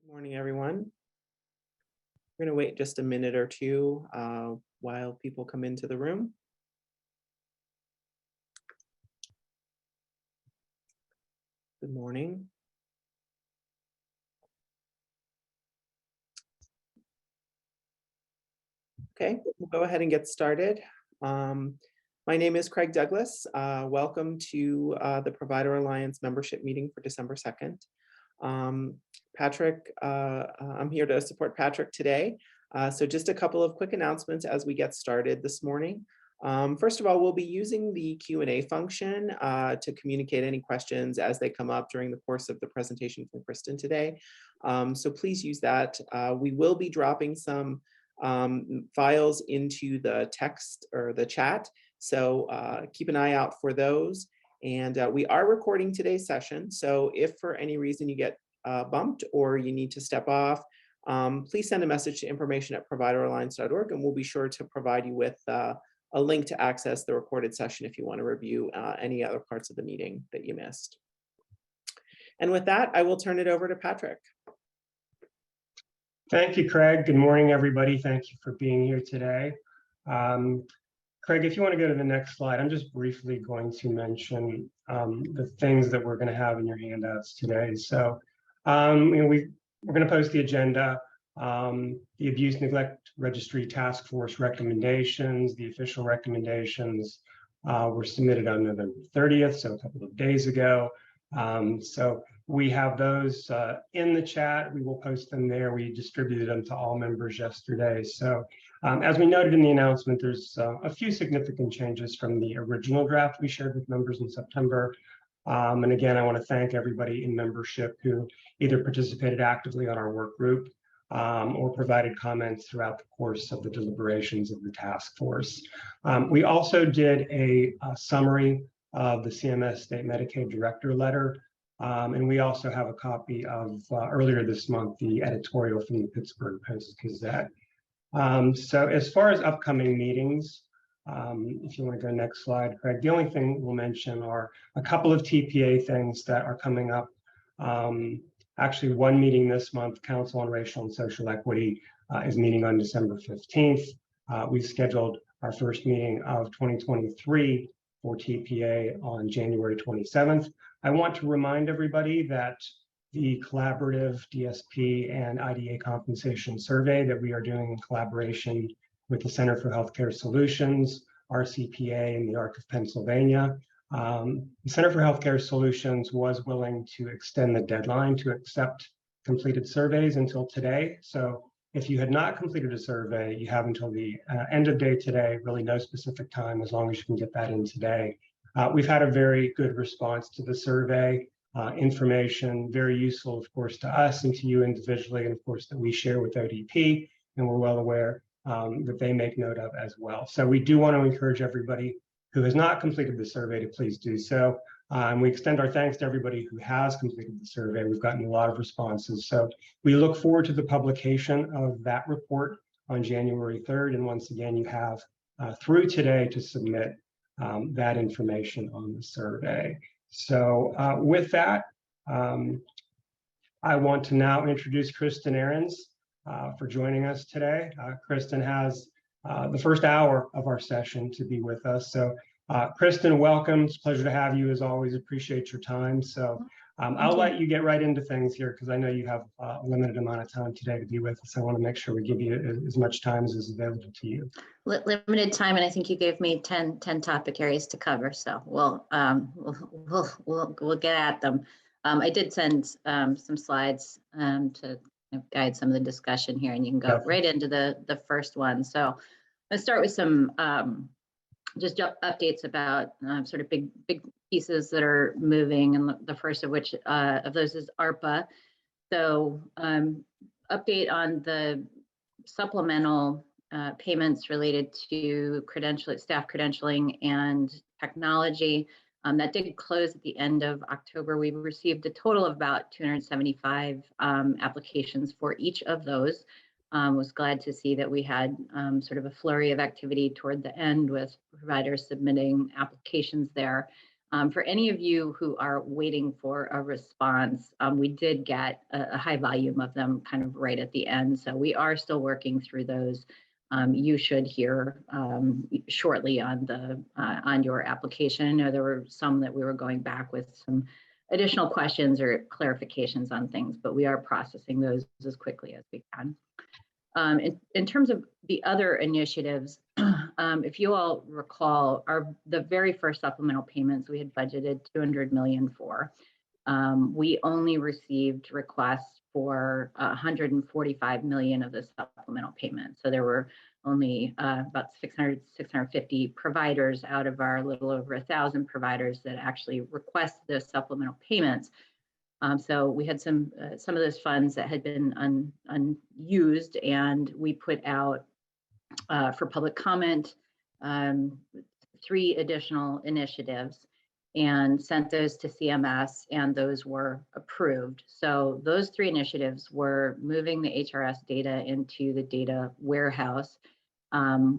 Good morning, everyone. We're going to wait just a minute or two while people come into the room. Good morning. Okay, we'll go ahead and get started. My name is Craig Douglas. Welcome to the Provider Alliance membership meeting for December 2nd. Patrick, I'm here to support Patrick today. So just a couple of quick announcements as we get started this morning. First of all, we'll be using the Q&A function to communicate any questions as they come up during the course of the presentation from Kristen today. So please use that. We will be dropping some files into the text or the chat. So keep an eye out for those. And we are recording today's session. So if for any reason you get bumped or you need to step off, please send a message to information@provideralliance.org, and we'll be sure to provide you with a link to access the recorded session if you want to review any other parts of the meeting that you missed. And with that, I will turn it over to Patrick. Thank you, Craig. Good morning, everybody. Thank you for being here today. Craig, if you want to go to the next slide, I'm just briefly going to mention the things that we're going to have in your handouts today. So we're going to post the agenda, the Abuse Neglect Registry Task Force recommendations. The official recommendations were submitted on November 30th, so a couple of days ago. So we have those in the chat. We will post them there. We distributed them to all members yesterday. So as we noted in the announcement, there's a few significant changes from the original draft we shared with members in September. And again, I want to thank everybody in membership who either participated actively on our work group or provided comments throughout the course of the deliberations of the task force. We also did a summary of the CMS State Medicaid Director letter. And we also have a copy of earlier this month, the editorial from the Pittsburgh Post-Gazette. So as far as upcoming meetings, if you want to go next slide, Craig, the only thing we'll mention are a couple of TPA things that are coming up. Actually, one meeting this month, Council on Racial and Social Equity is meeting on December 15th. We've scheduled our first meeting of 2023 for TPA on January 27th. I want to remind everybody that the collaborative DSP and IDA compensation survey that we are doing in collaboration with the Center for Healthcare Solutions, RCPA, and the ARC of Pennsylvania. The Center for Healthcare Solutions was willing to extend the deadline to accept completed surveys until today. So if you had not completed a survey, you have until the end of day today, really no specific time, as long as you can get that in today. We've had a very good response to the survey, information, very useful, of course, to us and to you individually, and of course, that we share with ODP, and we're well aware that they make note of as well. So we do want to encourage everybody who has not completed the survey to please do so. And we extend our thanks to everybody who has completed the survey. We've gotten a lot of responses. So we look forward to the publication of that report on January 3rd. And once again, you have through today to submit that information on the survey. So with that, I want to now introduce Kristen Ahrens for joining us today. Kristen has the first hour of our session to be with us. So Kristen, welcome. It's a pleasure to have you as always. Appreciate your time. So I'll let you get right into things here because I know you have a limited amount of time today to be with us. I want to make sure we give you as much time as is available to you. Limited time, and I think you gave me 10 topic areas to cover. So we'll get at them. I did send some slides to guide some of the discussion here, and you can go right into the first one. So let's start with some just updates about sort of big pieces that are moving, and the first of which of those is ARPA. So update on the supplemental payments related to staff credentialing and technology. That did close at the end of October. We received a total of about 275 applications for each of those. Was glad to see that we had sort of a flurry of activity toward the end with providers submitting applications there. For any of you who are waiting for a response, we did get a high volume of them kind of right at the end. So we are still working through those. You should hear shortly on your application. I know there were some that we were going back with some additional questions or clarifications on things, but we are processing those as quickly as we can. In terms of the other initiatives, if you all recall, the very first supplemental payments we had budgeted 200 million for. We only received requests for 145 million of the supplemental payments. So there were only about 650 providers out of our little over 1,000 providers that actually request the supplemental payments. So we had some of those funds that had been unused, and we put out for public comment 3 additional initiatives and sent those to CMS, and those were approved. So those 3 initiatives were moving the HRS data into the data warehouse,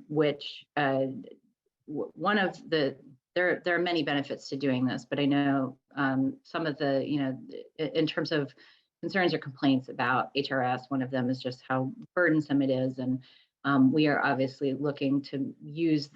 which one of the there are many benefits to doing this, but I know some of the, in terms of concerns or complaints about HRS, one of them is just how burdensome it is. And we are obviously looking to use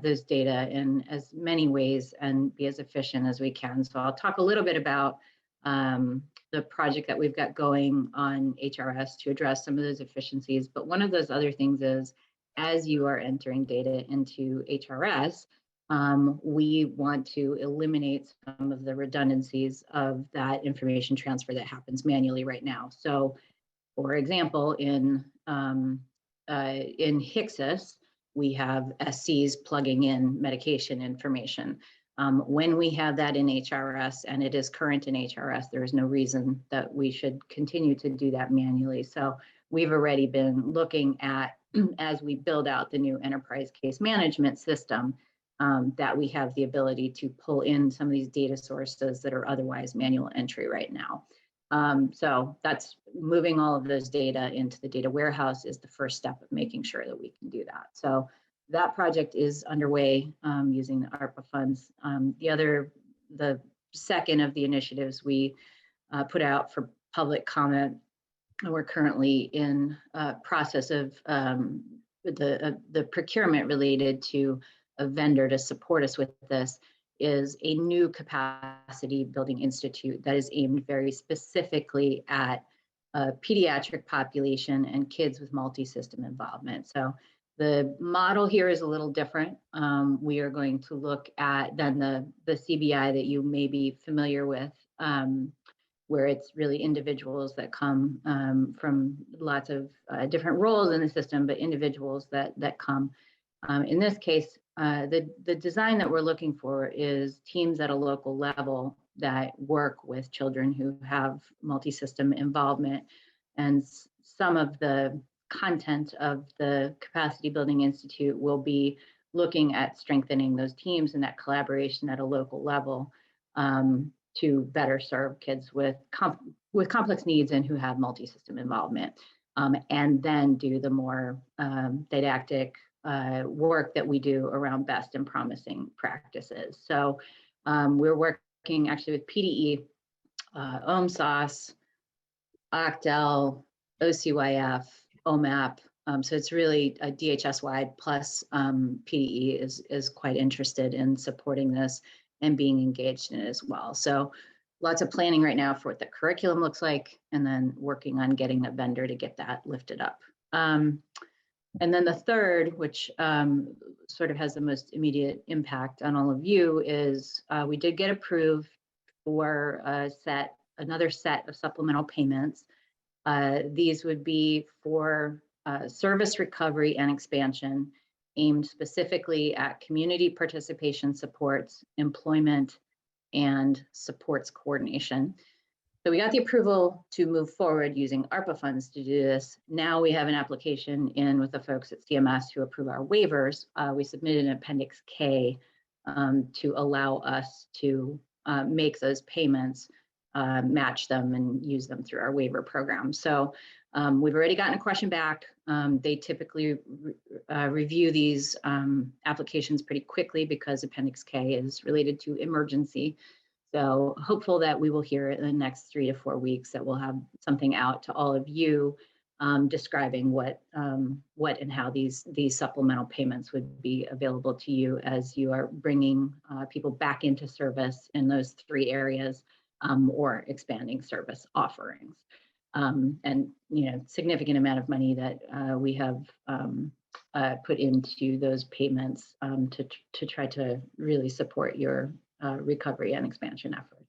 those data in as many ways and be as efficient as we can. So I'll talk a little bit about the project that we've got going on HRS to address some of those efficiencies. But one of those other things is, as you are entering data into HRS, we want to eliminate some of the redundancies of that information transfer that happens manually right now. So, for example, in HCSIS, we have SCs plugging in medication information. When we have that in HRS and it is current in HRS, there is no reason that we should continue to do that manually. So we've already been looking at, as we build out the new enterprise case management system, that we have the ability to pull in some of these data sources that are otherwise manual entry right now. So that's moving all of those data into the data warehouse is the first step of making sure that we can do that. So that project is underway using the ARPA funds. The second of the initiatives we put out for public comment, and we're currently in process of the procurement related to a vendor to support us with this, is a new capacity building institute that is aimed very specifically at a pediatric population and kids with multi-system involvement. So the model here is a little different. We are going to look at then the CBI that you may be familiar with, where it's really individuals that come from lots of different roles in the system, but individuals that come. In this case, the design that we're looking for is teams at a local level that work with children who have multi-system involvement. And some of the content of the Capacity Building Institute will be looking at strengthening those teams and that collaboration at a local level to better serve kids with complex needs and who have multi-system involvement, and then do the more didactic work that we do around best and promising practices. So we're working actually with PDE, OMSAS, OCTEL, OCYF, OMAP. So it's really a DHS-wide, plus PDE is quite interested in supporting this and being engaged in it as well. So lots of planning right now for what the curriculum looks like, and then working on getting a vendor to get that lifted up. And then the third, which sort of has the most immediate impact on all of you, is we did get approved for another set of supplemental payments. These would be for service recovery and expansion, aimed specifically at community participation supports, employment, and supports coordination. So we got the approval to move forward using ARPA funds to do this. Now we have an application in with the folks at CMS who approve our waivers. We submitted an Appendix K to allow us to make those payments, match them, and use them through our waiver program. So We've already gotten a question back. They typically review these applications pretty quickly because Appendix K is related to emergency. So hopeful that we will hear in the next 3 to 4 weeks that we'll have something out to all of you describing what and how these supplemental payments would be available to you as you are bringing people back into service in those 3 areas or expanding service offerings. And significant amount of money that we have put into those payments to try to really support your recovery and expansion efforts.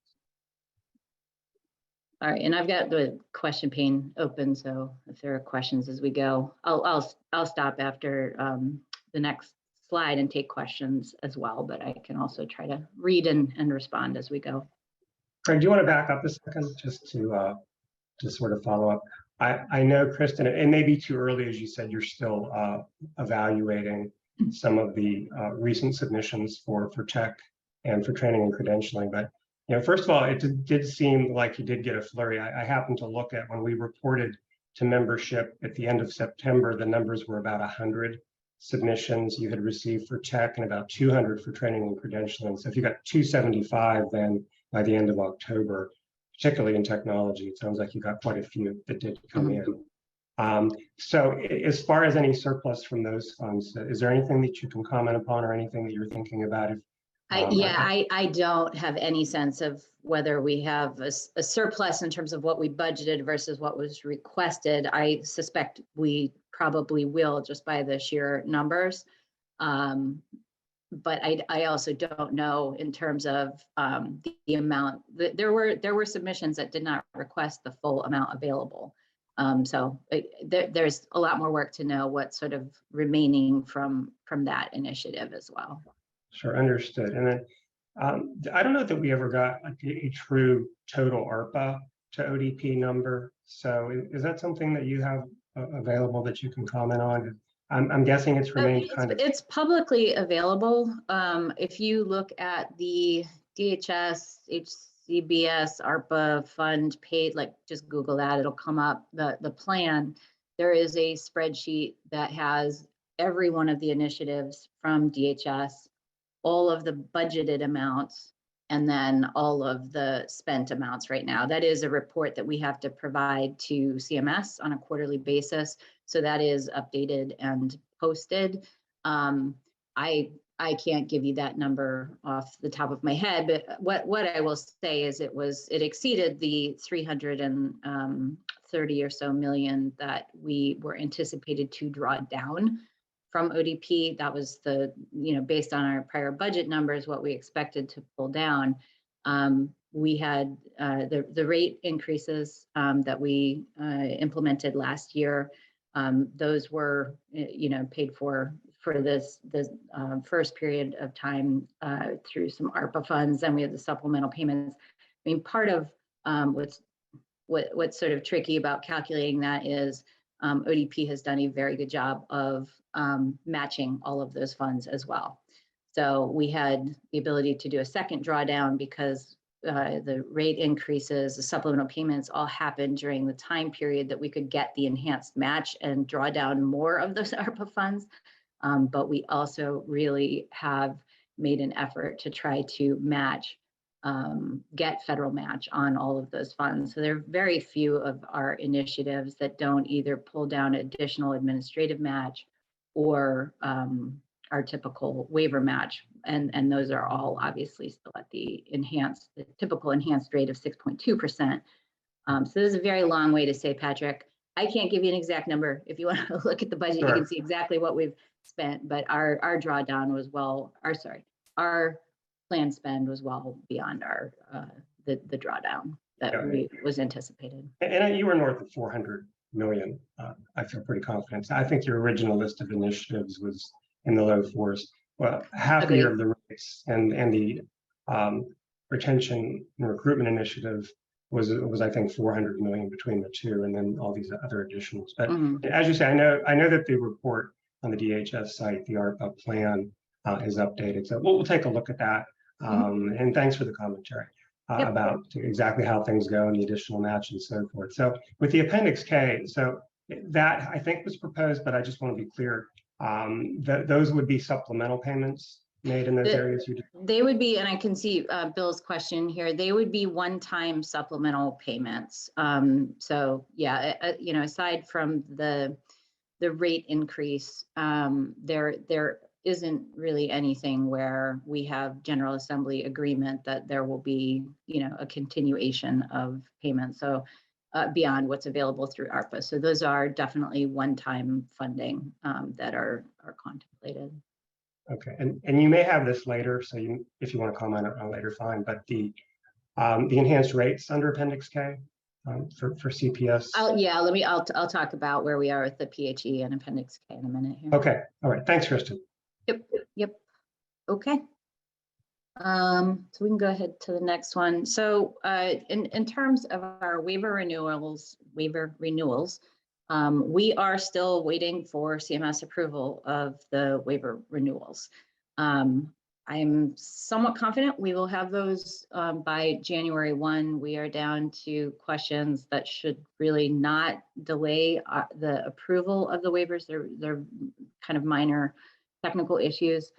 All right, and I've got the question pane open, so if there are questions as we go, I'll stop after the next slide and take questions as well, but I can also try to read and respond as we go. Craig, do you want to back up a second just to sort of follow up? I know, Kristen, it may be too early, as you said, you're still evaluating some of the recent submissions for tech and for training and credentialing. But first of all, it did seem like you did get a flurry. I happened to look at when we reported to membership at the end of September, the numbers were about 100 submissions you had received for tech and about 200 for training and credentialing. So if you got 275 then by the end of October, particularly in technology, it sounds like you got quite a few that did come in. So as far as any surplus from those funds, is there anything that you can comment upon or anything that you're thinking about? I don't have any sense of whether we have a surplus in terms of what we budgeted versus what was requested. I suspect we probably will just by the sheer numbers. But I also don't know in terms of the amount. There were submissions that did not request the full amount available. So there's a lot more work to know what's sort of remaining from that initiative as well. Sure, understood. And then I don't know that we ever got a true total ARPA to ODP number. So is that something that you have available that you can comment on? I'm guessing it's remained It's publicly available. If you look at the DHS, HCBS, ARPA fund paid, like just Google that, it'll come up, the plan. There is a spreadsheet that has every one of the initiatives from DHS, all of the budgeted amounts, and then all of the spent amounts right now. That is a report that we have to provide to CMS on a quarterly basis. So that is updated and posted. I can't give you that number off the top of my head, but what I will say is it exceeded the 330 or so million that we were anticipated to draw down from ODP. That was based on our prior budget numbers, what we expected to pull down. We had the rate increases that we implemented last year. Those were, paid for this first period of time through some ARPA funds. Then we have the supplemental payments. I mean, part of what's sort of tricky about calculating that is ODP has done a very good job of matching all of those funds as well. So we had the ability to do a second drawdown because the rate increases, the supplemental payments all happened during the time period that we could get the enhanced match and draw down more of those ARPA funds. But we also really have made an effort to try to match, get federal match on all of those funds. So there are very few of our initiatives that don't either pull down additional administrative match or our typical waiver match. And those are all obviously still at the typical enhanced rate of 6.2%. So this is a very long way to say, Patrick, I can't give you an exact number. If you want to look at the budget, sure, you can see exactly what we've spent, but our drawdown was our planned spend was well beyond our the drawdown that was anticipated. And you were north of 400 million. I feel pretty confident. I think your original list of initiatives was in the low fours. Well, half a year of the rates and the retention and recruitment initiative was I think 400 million between the two, and then all these other additions. But as you say, I know that the report on the DHS site, the ARPA plan, is updated. So we'll take a look at that. And thanks for the commentary. Yep. about exactly how things go and the additional match and so forth. So with the Appendix K, so that I think was proposed, but I just want to be clear, that those would be supplemental payments made in those areas. They would be, and I can see Bill's question here, they would be one-time supplemental payments. So yeah, you know, aside from the rate increase, there isn't really anything where we have General Assembly agreement that there will be, you know, a continuation of payments. So beyond what's available through ARPA. So those are definitely one-time funding that are contemplated. Okay, and you may have this later, so if you want to comment on later, fine. But the enhanced rates under Appendix K for CPS. I'll talk about where we are with the PHE and Appendix K in a minute here. Okay, all right. Thanks, Kristen. Yep. Okay. So we can go ahead to the next one. So in terms of our waiver renewals, we are still waiting for CMS approval of the waiver renewals. I'm somewhat confident we will have those by January 1. We are down to questions that should really not delay the approval of the waivers. They're kind of minor technical issues.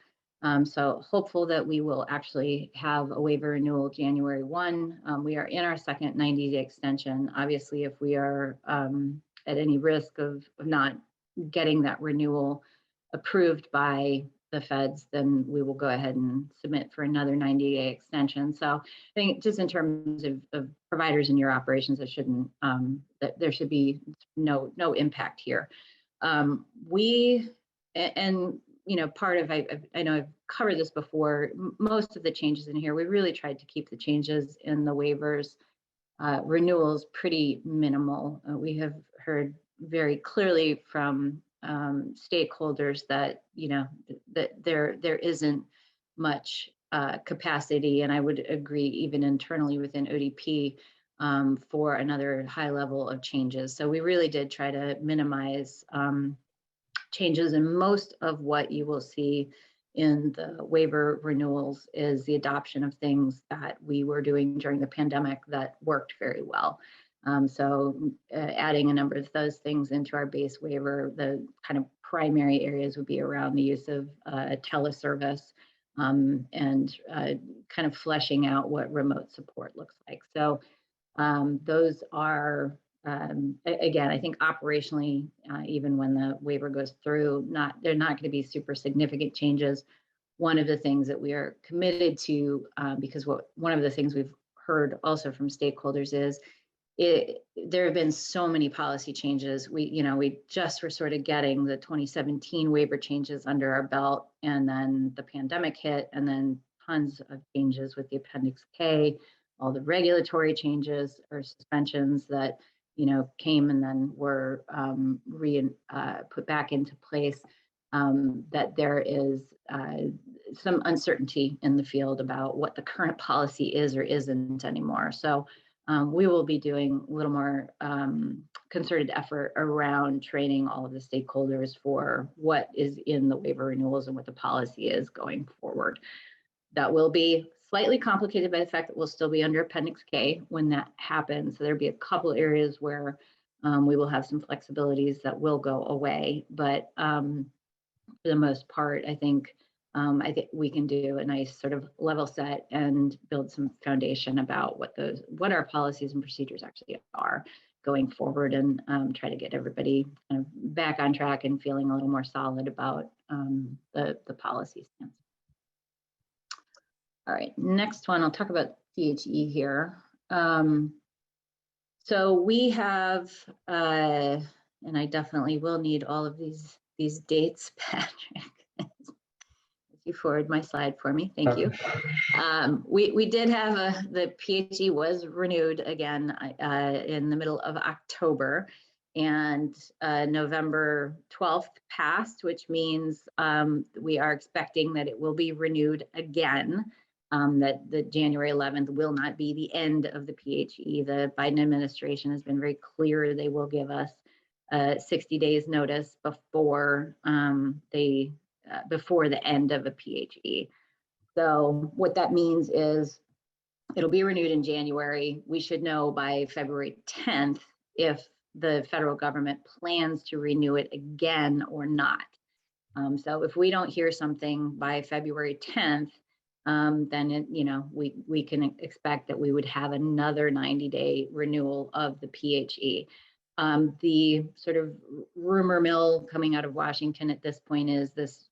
So hopeful that we will actually have a waiver renewal January 1. We are in our second 90-day extension. Obviously, if we are at any risk of not getting that renewal approved by the feds, then we will go ahead and submit for another 90-day extension. So I think just in terms of providers in your operations, it shouldn't, that there should be no impact here. You know, part of, I know I've covered this before, most of the changes in here, we really tried to keep the changes in the waivers renewals pretty minimal. We have heard very clearly from stakeholders that, you know, that there isn't much capacity, and I would agree even internally within ODP for another high level of changes. So we really did try to minimize changes, and most of what you will see in the waiver renewals is the adoption of things that we were doing during the pandemic that worked very well. So adding a number of those things into our base waiver, the kind of primary areas would be around the use of teleservice and kind of fleshing out what remote support looks like. So those are, again, I think operationally, even when the waiver goes through, they're not going to be super significant changes. One of the things that we are committed to, because one of the things we've heard also from stakeholders is there have been so many policy changes. We just were sort of getting the 2017 waiver changes under our belt, and then the pandemic hit, and then tons of changes with the Appendix K, all the regulatory changes or suspensions that came and then were put back into place. That there is some uncertainty in the field about what the current policy is or isn't anymore. So we will be doing a little more concerted effort around training all of the stakeholders for what is in the waiver renewals and what the policy is going forward. That will be slightly complicated by the fact that we'll still be under Appendix K when that happens. So there'll be a couple areas where we will have some flexibilities that will go away, but for the most part, I think we can do a nice sort of level set and build some foundation about what our policies and procedures actually are going forward, and try to get everybody kind of back on track and feeling a little more solid about the policy stance. All right, next one, I'll talk about PHE here. So we have, and I definitely will need all of these dates, Patrick. You forward my slide for me, thank you. We did have the PHE was renewed again in the middle of October, and November 12th passed, which means we are expecting that it will be renewed again. That the January 11th will not be the end of the PHE. The Biden administration has been very clear they will give us 60 days notice before before the end of a PHE. So what that means is It'll be renewed in January. We should know by February 10th if the federal government plans to renew it again or not. So if we don't hear something by February 10th, then we can expect that we would have another 90-day renewal of the PHE. The sort of rumor mill coming out of Washington at this point is this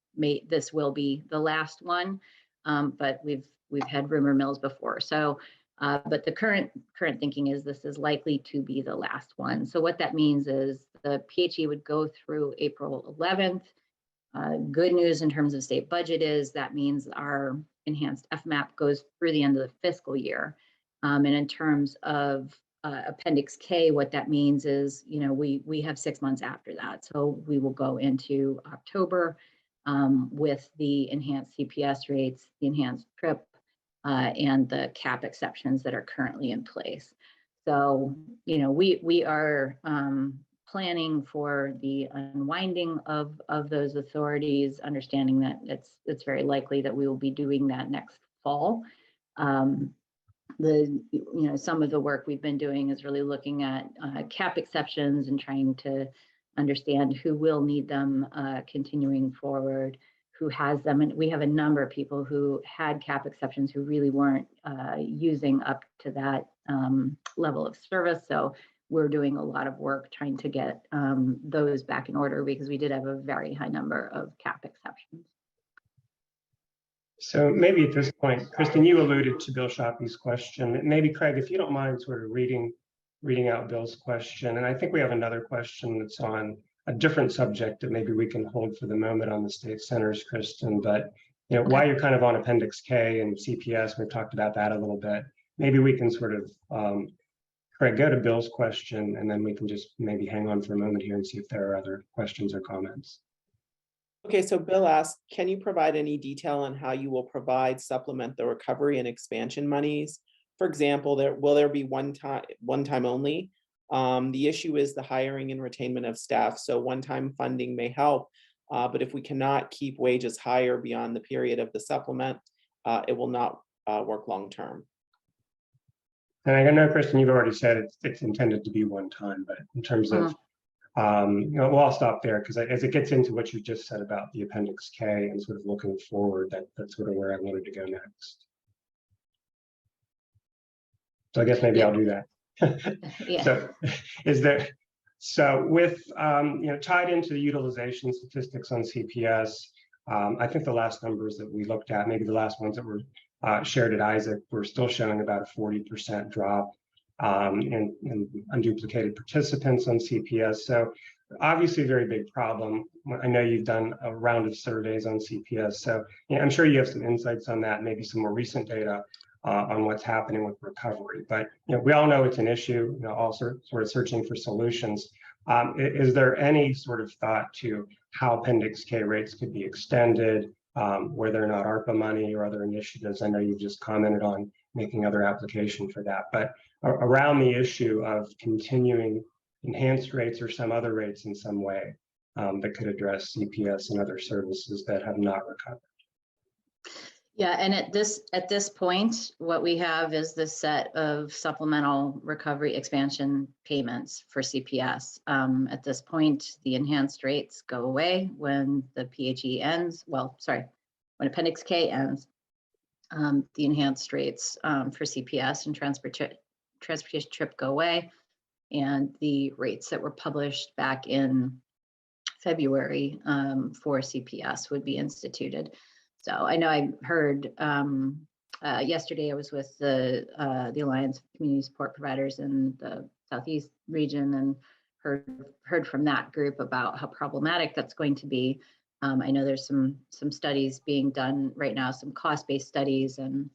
will be the last one, but we've had rumor mills before. So, but the current thinking is this is likely to be the last one. So what that means is the PHE would go through April 11th. Good news in terms of state budget is that means our enhanced FMAP goes through the end of the fiscal year. And in terms of Appendix K, what that means is, we have 6 months after that. So we will go into October with the enhanced CPS rates, the enhanced TRIP, and the cap exceptions that are currently in place. So, we are planning for the unwinding of those authorities, understanding that it's very likely that we will be doing that next fall. Some of the work we've been doing is really looking at cap exceptions and trying to understand who will need them continuing forward, who has them. And we have a number of people who had cap exceptions who really weren't using up to that level of service. So we're doing a lot of work trying to get those back in order because we did have a very high number of cap exceptions. So maybe at this point, Kristen, you alluded to Bill Shoppy's question. Maybe Craig, if you don't mind sort of reading out Bill's question. And I think we have another question that's on a different subject that maybe we can hold for the moment on the state centers, Kristen. But while you're kind of on Appendix K and CPS, we've talked about that a little bit. Maybe we can sort of Craig, go to Bill's question, and then we can just maybe hang on for a moment here and see if there are other questions or comments. Okay, so Bill asked, can you provide any detail on how you will supplement the recovery and expansion monies? For example, will there be one time only? The issue is the hiring and retainment of staff. So one-time funding may help, but if we cannot keep wages higher beyond the period of the supplement, it will not work long-term. And I know, Kristen, you've already said it's intended to be one time, but in terms of, well, I'll stop there because as it gets into what you just said about the Appendix K and sort of looking forward, that's sort of where I wanted to go next. So I guess maybe I'll do that. Yeah. So with, tied into the utilization statistics on CPS, I think the last numbers that we looked at, maybe the last ones that were shared at Isaac, we're still showing about a 40% drop in unduplicated participants on CPS. So obviously a very big problem. I know you've done a round of surveys on CPS. So I'm sure you have some insights on that, maybe some more recent data on what's happening with recovery. But we all know it's an issue, all sort of searching for solutions. Is there any sort of thought to how Appendix K rates could be extended, whether or not ARPA money or other initiatives? I know you've just commented on making other application for that, but around the issue of continuing enhanced rates or some other rates in some way that could address CPS and other services that have not recovered. Yeah, and at this point, what we have is this set of supplemental recovery expansion payments for CPS. At this point, the enhanced rates go away when the PHE ends. Well, sorry, when Appendix K ends. The enhanced rates for CPS and transportation TRIP go away, and the rates that were published back in February for CPS would be instituted. So I know I heard yesterday I was with the Alliance of Community Support Providers in the Southeast region and heard from that group about how problematic that's going to be. I know there's some studies being done right now, some cost-based studies, and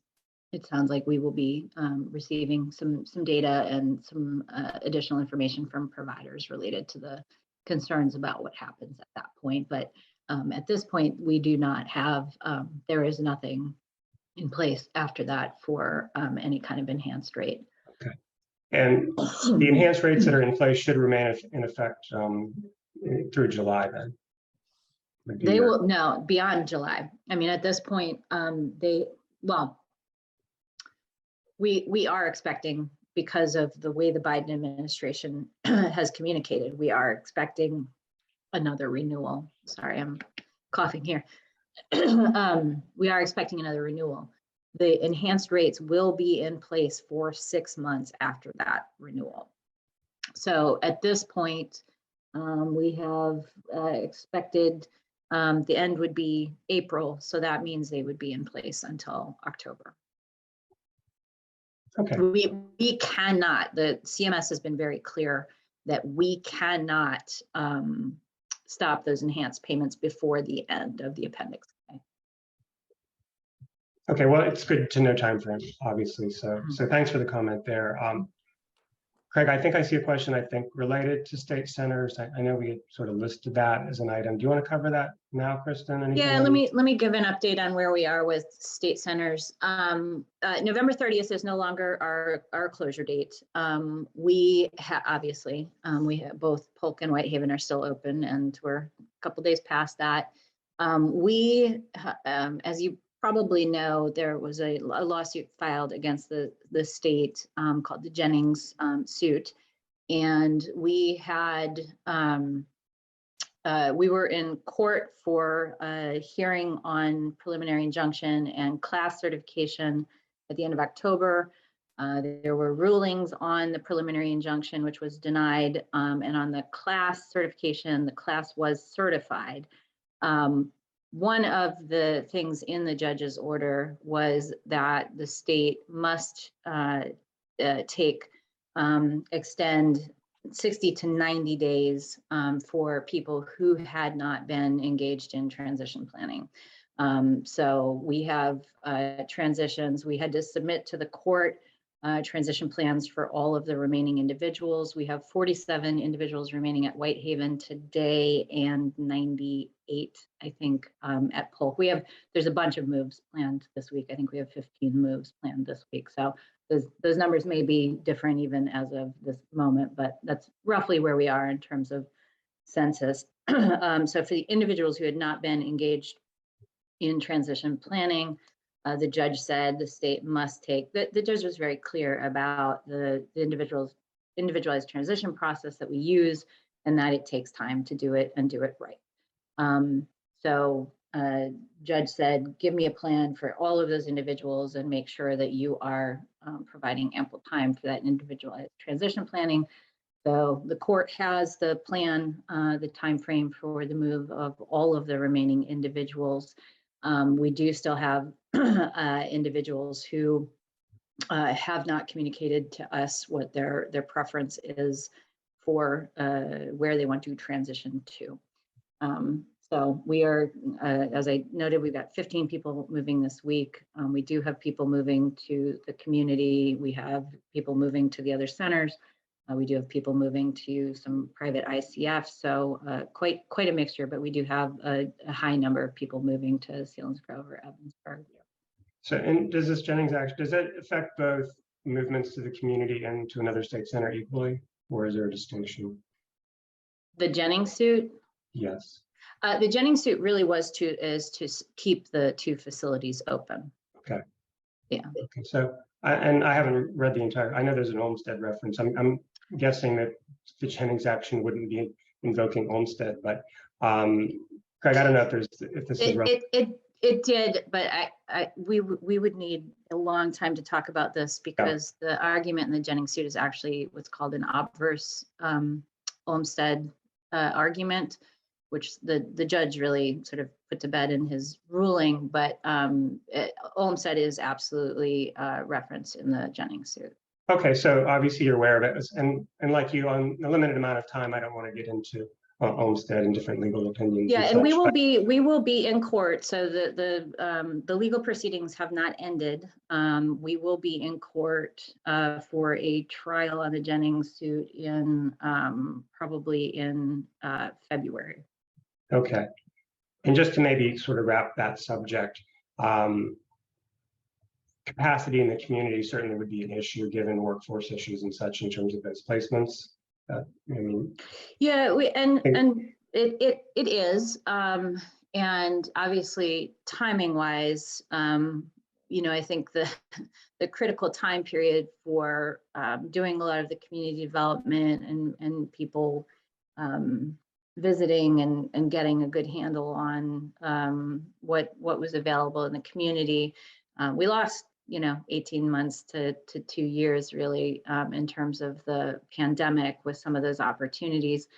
it sounds like we will be receiving some data and some additional information from providers related to the concerns about what happens at that point. But at this point, we do not have, there is nothing in place after that for any kind of enhanced rate. Okay. And the enhanced rates that are in place should remain in effect through July then? They will, no, beyond July. I mean, at this point, we are expecting, because of the way the Biden administration has communicated, we are expecting another renewal. Sorry, I'm coughing here. We are expecting another renewal. The enhanced rates will be in place for 6 months after that renewal. So at this point, we have expected the end would be April. So that means they would be in place until October. Okay. We cannot, the CMS has been very clear that we cannot stop those enhanced payments before the end of the Appendix A. Okay, well, it's good to know time frame, obviously. So thanks for the comment there. Craig, I think I see a question, I think, related to state centers. I know we had sort of listed that as an item. Do you want to cover that now, Kristen? Anything Yeah, let me give an update on where we are with state centers. November 30th is no longer our closure date. We obviously, we have both Polk and Whitehaven are still open, and we're a couple days past that. As you probably know, there was a lawsuit filed against the state called the Jennings suit. And we had, we were in court for a hearing on preliminary injunction and class certification at the end of October. There were rulings on the preliminary injunction, which was denied, and on the class certification, the class was certified. One of the things in the judge's order was that the state must extend 60 to 90 days for people who had not been engaged in transition planning. So we have transitions. We had to submit to the court transition plans for all of the remaining individuals. We have 47 individuals remaining at Whitehaven today and 98, I think, at Polk. There's a bunch of moves planned this week. I think we have 15 moves planned this week. So those numbers may be different even as of this moment, but that's roughly where we are in terms of census. So for the individuals who had not been engaged in transition planning, the judge said the state must take, the judge was very clear about the individualized transition process that we use, and that it takes time to do it and do it right. So judge said, give me a plan for all of those individuals and make sure that you are providing ample time for that individualized transition planning. So the court has the plan, the time frame for the move of all of the remaining individuals. We do still have individuals who have not communicated to us what their preference is for where they want to transition to. So we are, as I noted, we've got 15 people moving this week. We do have people moving to the community. We have people moving to the other centers. We do have people moving to some private ICF. So quite a mixture, but we do have a high number of people moving to Selinsgrove or Evansburg. So, and does this Jennings action, does that affect both movements to the community and to another state center equally, or is there a distinction? The Jennings suit? Yes. The Jennings suit really was to keep the two facilities open. Okay. Yeah. Okay. So, and I haven't read the entire, I know there's an Olmsted reference. I'm guessing that the Jennings action wouldn't be invoking Olmsted, but Craig, I don't know if this is relevant. It did, but we would need a long time to talk about this because the argument in the Jennings suit is actually what's called an obverse Olmsted argument, which the judge really sort of put to bed in his ruling, but Olmsted is absolutely referenced in the Jennings suit. Okay, so obviously you're aware of it, and like you, on a limited amount of time, I don't want to get into Olmsted and different legal opinions. Yeah, and we will be in court. So the legal proceedings have not ended. We will be in court for a trial on the Jennings suit in probably in February. Okay, and just to maybe sort of wrap that subject, capacity in the community certainly would be an issue given workforce issues and such in terms of those placements. I mean, yeah, and it is, and obviously timing wise, you know, I think the the critical time period for doing a lot of the community development and people visiting and getting a good handle on what was available in the community. We lost 18 months to 2 years really in terms of the pandemic with some of those opportunities.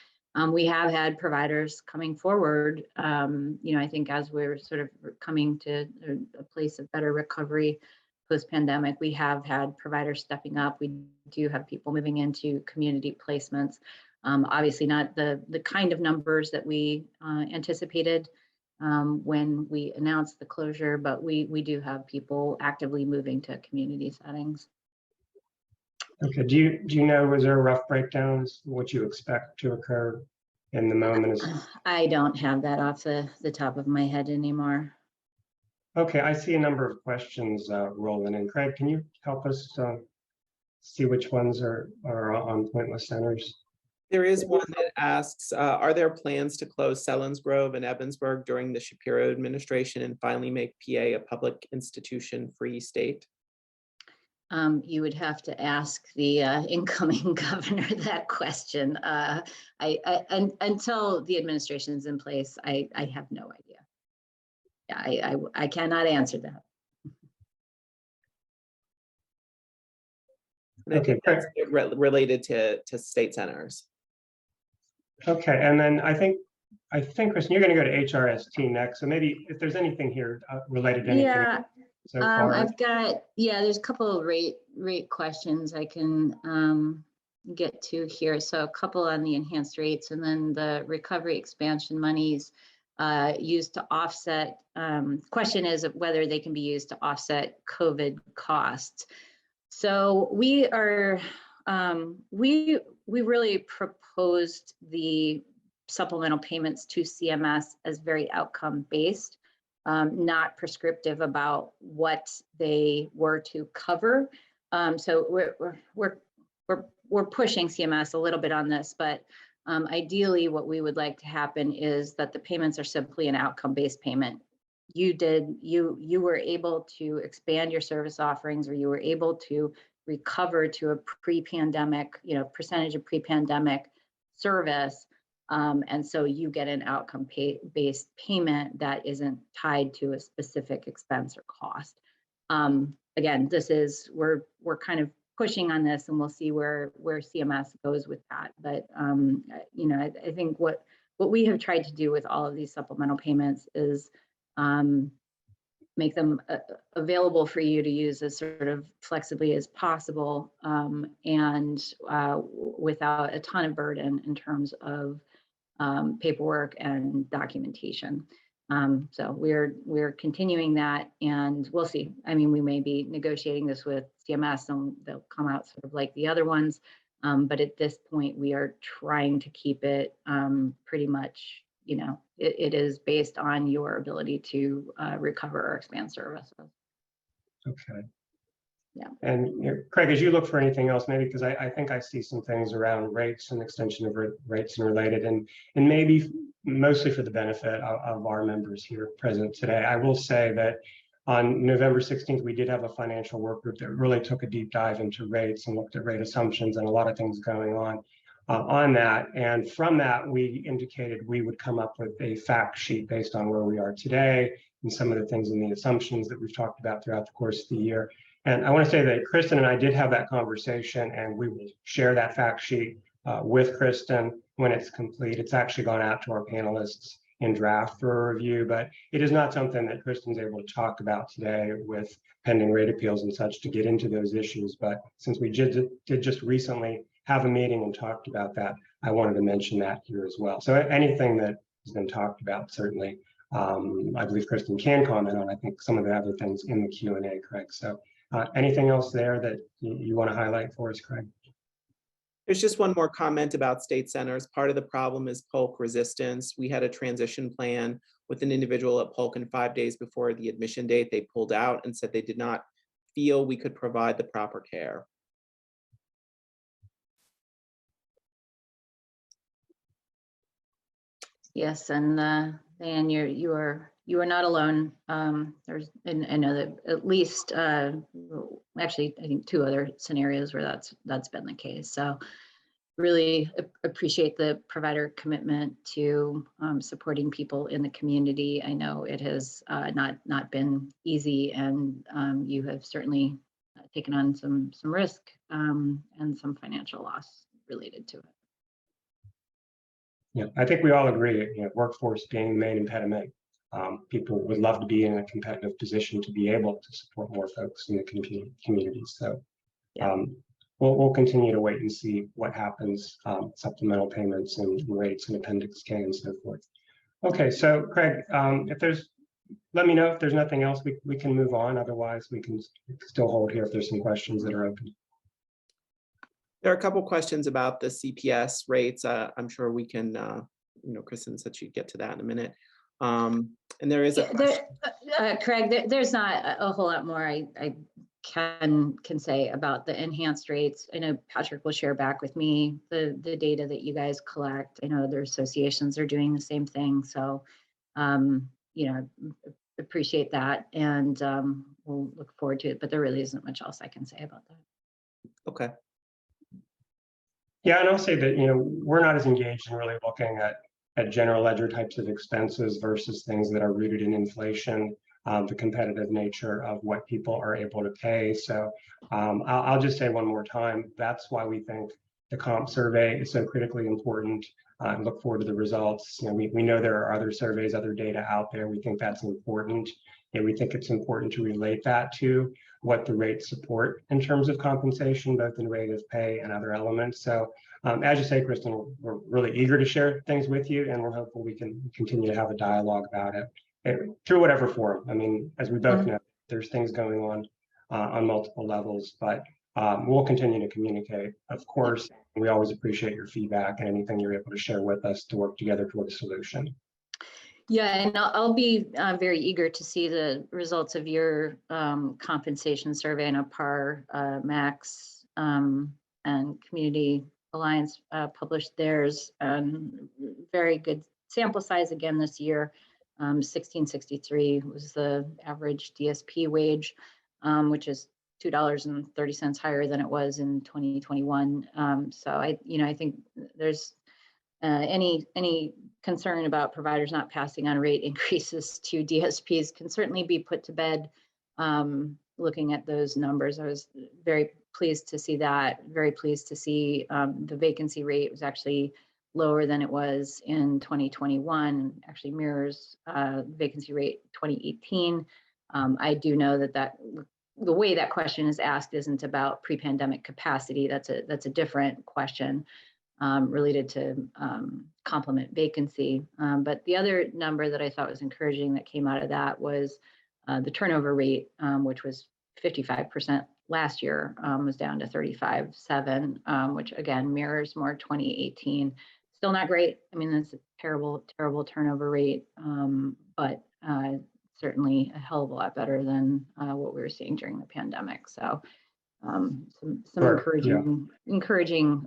We have had providers coming forward, I think as we're sort of coming to a place of better recovery post-pandemic, we have had providers stepping up. We do have people moving into community placements. Obviously not the kind of numbers that we anticipated when we announced the closure, but we do have people actively moving to community settings. Okay, do you know, was there a rough breakdown as to what you expect to occur in the moment? I don't have that off the top of my head anymore. Okay, I see a number of questions rolling in. Craig, can you help us see which ones are on pointless centers? There is one that asks, are there plans to close Selinsgrove and Evansburg during the Shapiro administration and finally make PA a public institution-free state? You would have to ask the incoming governor that question. Until the administration is in place, I have no idea. Yeah, I cannot answer that. And I think that's related to state centers. Okay, and then I think, Kristen, you're going to go to HRST next. So maybe if there's anything here related to anything. Yeah, so far. I've got, there's a couple of rate questions I can get to here. So a couple on the enhanced rates and then the recovery expansion monies used to offset. Question is whether they can be used to offset COVID costs. So we are, we really proposed the supplemental payments to CMS as very outcome based, not prescriptive about what they were to cover. So we're pushing CMS a little bit on this, but ideally what we would like to happen is that the payments are simply an outcome based payment. You were able to expand your service offerings, or you were able to recover to a pre-pandemic, percentage of pre-pandemic service. And so you get an outcome based payment that isn't tied to a specific expense or cost. Again, we're kind of pushing on this, and we'll see where CMS goes with that. But I think what we have tried to do with all of these supplemental payments is make them available for you to use as sort of flexibly as possible, and without a ton of burden in terms of paperwork and documentation. So we're continuing that, and we'll see. I mean, we may be negotiating this with CMS, and they'll come out sort of like the other ones. But at this point, we are trying to keep it pretty much, it is based on your ability to recover or expand services. Okay. Yeah. And Craig, as you look for anything else, maybe because I think I see some things around rates and extension of rates and related, and maybe mostly for the benefit of our members here present today. I will say that on November 16th, we did have a financial work group that really took a deep dive into rates and looked at rate assumptions and a lot of things going on that. And from that, we indicated we would come up with a fact sheet based on where we are today and some of the things and the assumptions that we've talked about throughout the course of the year. And I want to say that Kristen and I did have that conversation, and we will share that fact sheet with Kristen when it's complete. It's actually gone out to our panelists in draft for a review, but it is not something that Kristen's able to talk about today with pending rate appeals and such to get into those issues. But since we did just recently have a meeting and talked about that, I wanted to mention that here as well. So anything that has been talked about, certainly, I believe Kristen can comment on. I think some of the other things in the Q&A, Craig. So anything else there that you want to highlight for us, Craig? There's just one more comment about state centers. Part of the problem is Polk resistance. We had a transition plan with an individual at Polk, and 5 days before the admission date, they pulled out and said they did not feel we could provide the proper care. Yes, and Dan, you are you are not alone. There's, and I know that at least, actually, I think 2 other scenarios where that's been the case. So really appreciate the provider commitment to supporting people in the community. I know it has not been easy, and you have certainly taken on some risk and some financial loss related to it. Yeah, I think we all agree, workforce being the main impediment. People would love to be in a competitive position to be able to support more folks in the community. So Yeah. we'll continue to wait and see what happens, supplemental payments and rates and Appendix K and so forth. Okay, so Craig, let me know if there's nothing else, we can move on. Otherwise, we can still hold here if there's some questions that are open. There are a couple questions about the CPS rates. I'm sure we can, Kristen said she'd get to that in a minute. And there is a question. Craig, there's not a whole lot more I can say about the enhanced rates. I know Patrick will share back with me the data that you guys collect. I know other associations are doing the same thing. So, appreciate that, and we'll look forward to it. But there really isn't much else I can say about that. Okay. Yeah, and I'll say that, we're not as engaged in really looking at general ledger types of expenses versus things that are rooted in inflation, the competitive nature of what people are able to pay. So I'll just say one more time, that's why we think the comp survey is so critically important. And look forward to the results. We know there are other surveys, other data out there. We think that's important. And we think it's important to relate that to what the rates support in terms of compensation, both in rate of pay and other elements. So as you say, Kristen, we're really eager to share things with you, and we're hopeful we can continue to have a dialogue about it through whatever form. I mean, as we both know, there's things going on multiple levels, but we'll continue to communicate, of course. We always appreciate your feedback and anything you're able to share with us to work together toward a solution. Yeah, and I'll be very eager to see the results of your compensation survey. I know PAR, Max, and Community Alliance published theirs. Very good sample size again this year. 1663 was the average DSP wage, which is $2.30 higher than it was in 2021. So I think there's any concern about providers not passing on rate increases to DSPs can certainly be put to bed. Looking at those numbers, I was very pleased to see that. Very pleased to see the vacancy rate was actually lower than it was in 2021. Actually mirrors vacancy rate 2018. I do know that the way that question is asked isn't about pre-pandemic capacity. That's a different question related to complement vacancy. But the other number that I thought was encouraging that came out of that was the turnover rate, which was 55% last year, was down to 35.7, which again mirrors more 2018. Still not great. I mean, that's a terrible turnover rate, but certainly a hell of a lot better than what we were seeing during the pandemic. So some Sure, encouraging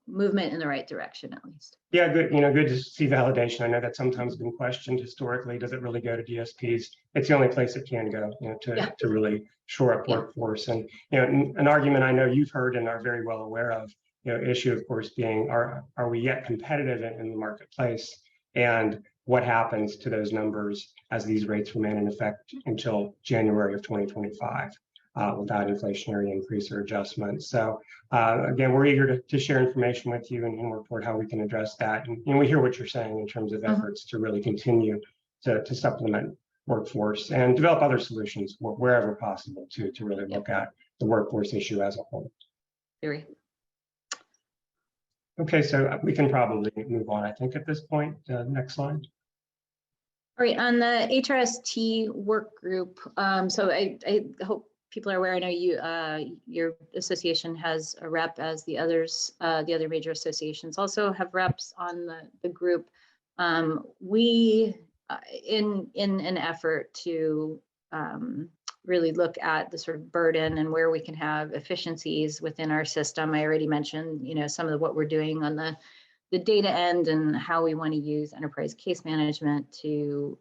movement in the right direction, at least. Yeah, good. Good to see validation. I know that's sometimes been questioned historically. Does it really go to DSPs? It's the only place it can go, to really shore up workforce. And an argument I know you've heard and are very well aware of. Issue of course being, are we yet competitive in the marketplace? And what happens to those numbers as these rates remain in effect until January of 2025? Without inflationary increase or adjustment. So again, we're eager to share information with you and report how we can address that. And we hear what you're saying in terms of efforts to really continue to supplement workforce and develop other solutions wherever possible to really look at the workforce issue as a whole. Very. Okay, so we can probably move on, I think, at this point. Next slide. All right, on the HRST work group. So I hope people are aware. I know your association has a rep, as the others, the other major associations also have reps on the group. We, in an effort to really look at the sort of burden and where we can have efficiencies within our system. I already mentioned, some of what we're doing on the the data end and how we want to use enterprise case management to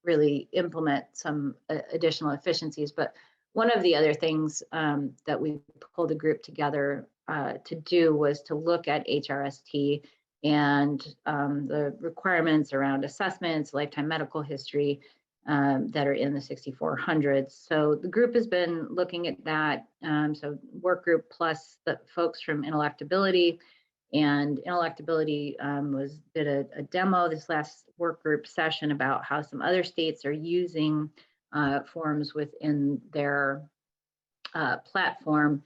really implement some additional efficiencies. But one of the other things that we pulled the group together to do was to look at HRST and the requirements around assessments, lifetime medical history that are in the 6400s. So the group has been looking at that. So work group plus the folks from Intellectability, and Intellectability did a demo this last work group session about how some other states are using forms within their platform.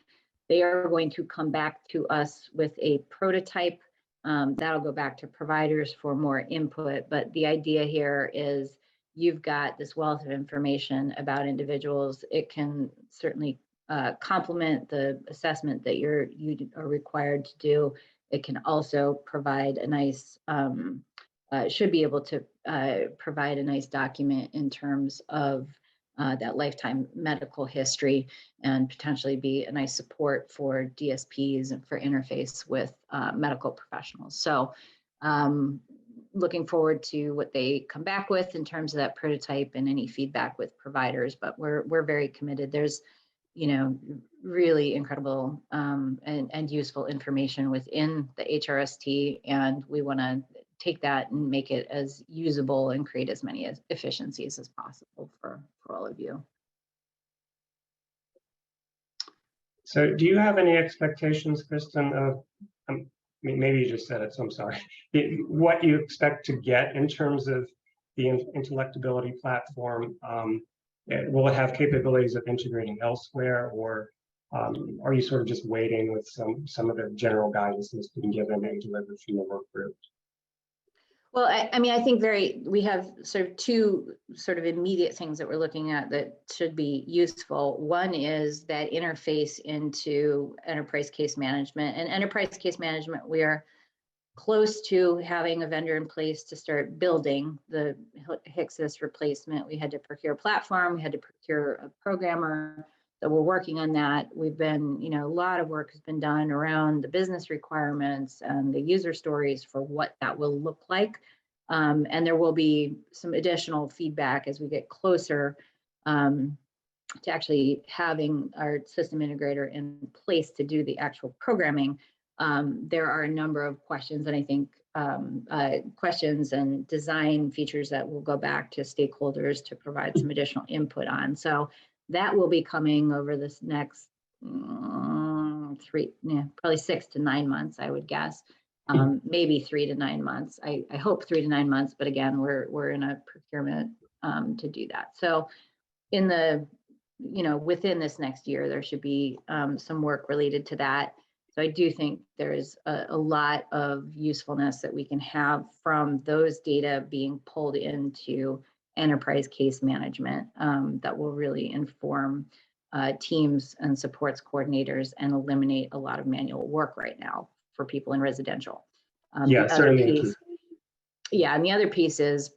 They are going to come back to us with a prototype that'll go back to providers for more input. But the idea here is you've got this wealth of information about individuals. It can certainly complement the assessment that you are required to do. It can also provide a nice, should be able to provide a nice document in terms of that lifetime medical history, and potentially be a nice support for DSPs and for interface with medical professionals. So looking forward to what they come back with in terms of that prototype and any feedback with providers, but we're very committed. There's, you know, really incredible and useful information within the HRST, and we want to take that and make it as usable and create as many efficiencies as possible for all of you. So do you have any expectations, Kristen, of, maybe you just said it, so I'm sorry, what you expect to get in terms of the Intellectability platform? Will it have capabilities of integrating elsewhere, or are you sort of just waiting with some of the general guidance that's been given and delivered from the work group? Well, I mean, I think we have sort of two sort of immediate things that we're looking at that should be useful. One is that interface into enterprise case management. And enterprise case management, we are close to having a vendor in place to start building the HCSIS replacement. We had to procure a platform, we had to procure a programmer. So we're working on that. We've been, you know, a lot of work has been done around the business requirements and the user stories for what that will look like. And there will be some additional feedback as we get closer to actually having our system integrator in place to do the actual programming. There are a number of questions, and I think questions and design features that will go back to stakeholders to provide some additional input on. So that will be coming over this next probably 6 to 9 months, I would guess. Maybe 3 to 9 months. I hope 3 to 9 months, but again, we're in a procurement to do that. So in the, you know, within this next year, there should be some work related to that. So I do think there is a lot of usefulness that we can have from those data being pulled into enterprise case management that will really inform teams and supports coordinators and eliminate a lot of manual work right now for people in residential. Yeah, certainly. Yeah, and the other piece is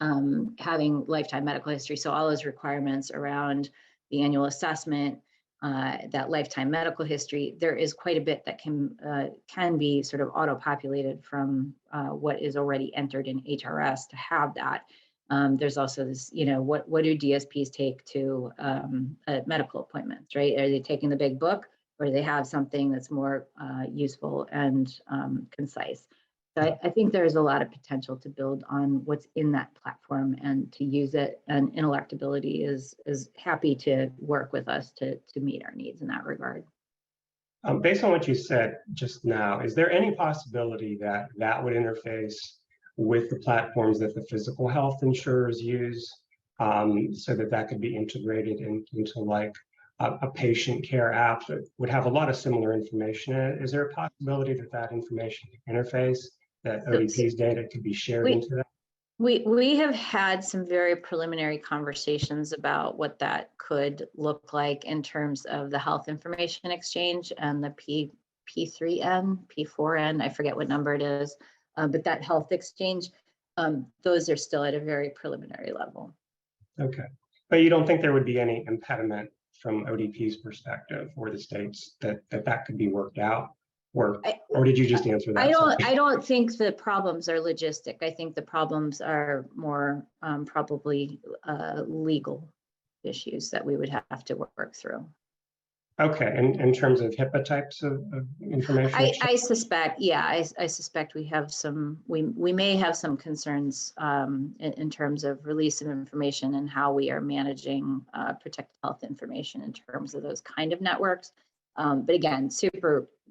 having lifetime medical history. So all those requirements around the annual assessment, that lifetime medical history, there is quite a bit that can be sort of auto-populated from what is already entered in HRS to have that. There's also this, you know, what do DSPs take to medical appointments, right? Are they taking the big book, or do they have something that's more useful and concise? So I think there's a lot of potential to build on what's in that platform and to use it. And Intellectability is happy to work with us to meet our needs in that regard. Based on what you said just now, is there any possibility that that would interface with the platforms that the physical health insurers use, so that that could be integrated into like a patient care app that would have a lot of similar information in it? Is there a possibility that that information interface, that ODP's data could be shared into that? We have had some very preliminary conversations about what that could look like in terms of the health information exchange and the P3N, P4N, I forget what number it is, but that health exchange, those are still at a very preliminary level. Okay, but you don't think there would be any impediment from ODP's perspective or the states that could be worked out Or did you just answer that? I don't think the problems are logistic. I think the problems are more probably legal issues that we would have to work through. Okay, and in terms of HIPAA types of information? I suspect, yeah, I suspect we have some, we may have some concerns in terms of release of information and how we are managing protected health information in terms of those kind of networks. But again,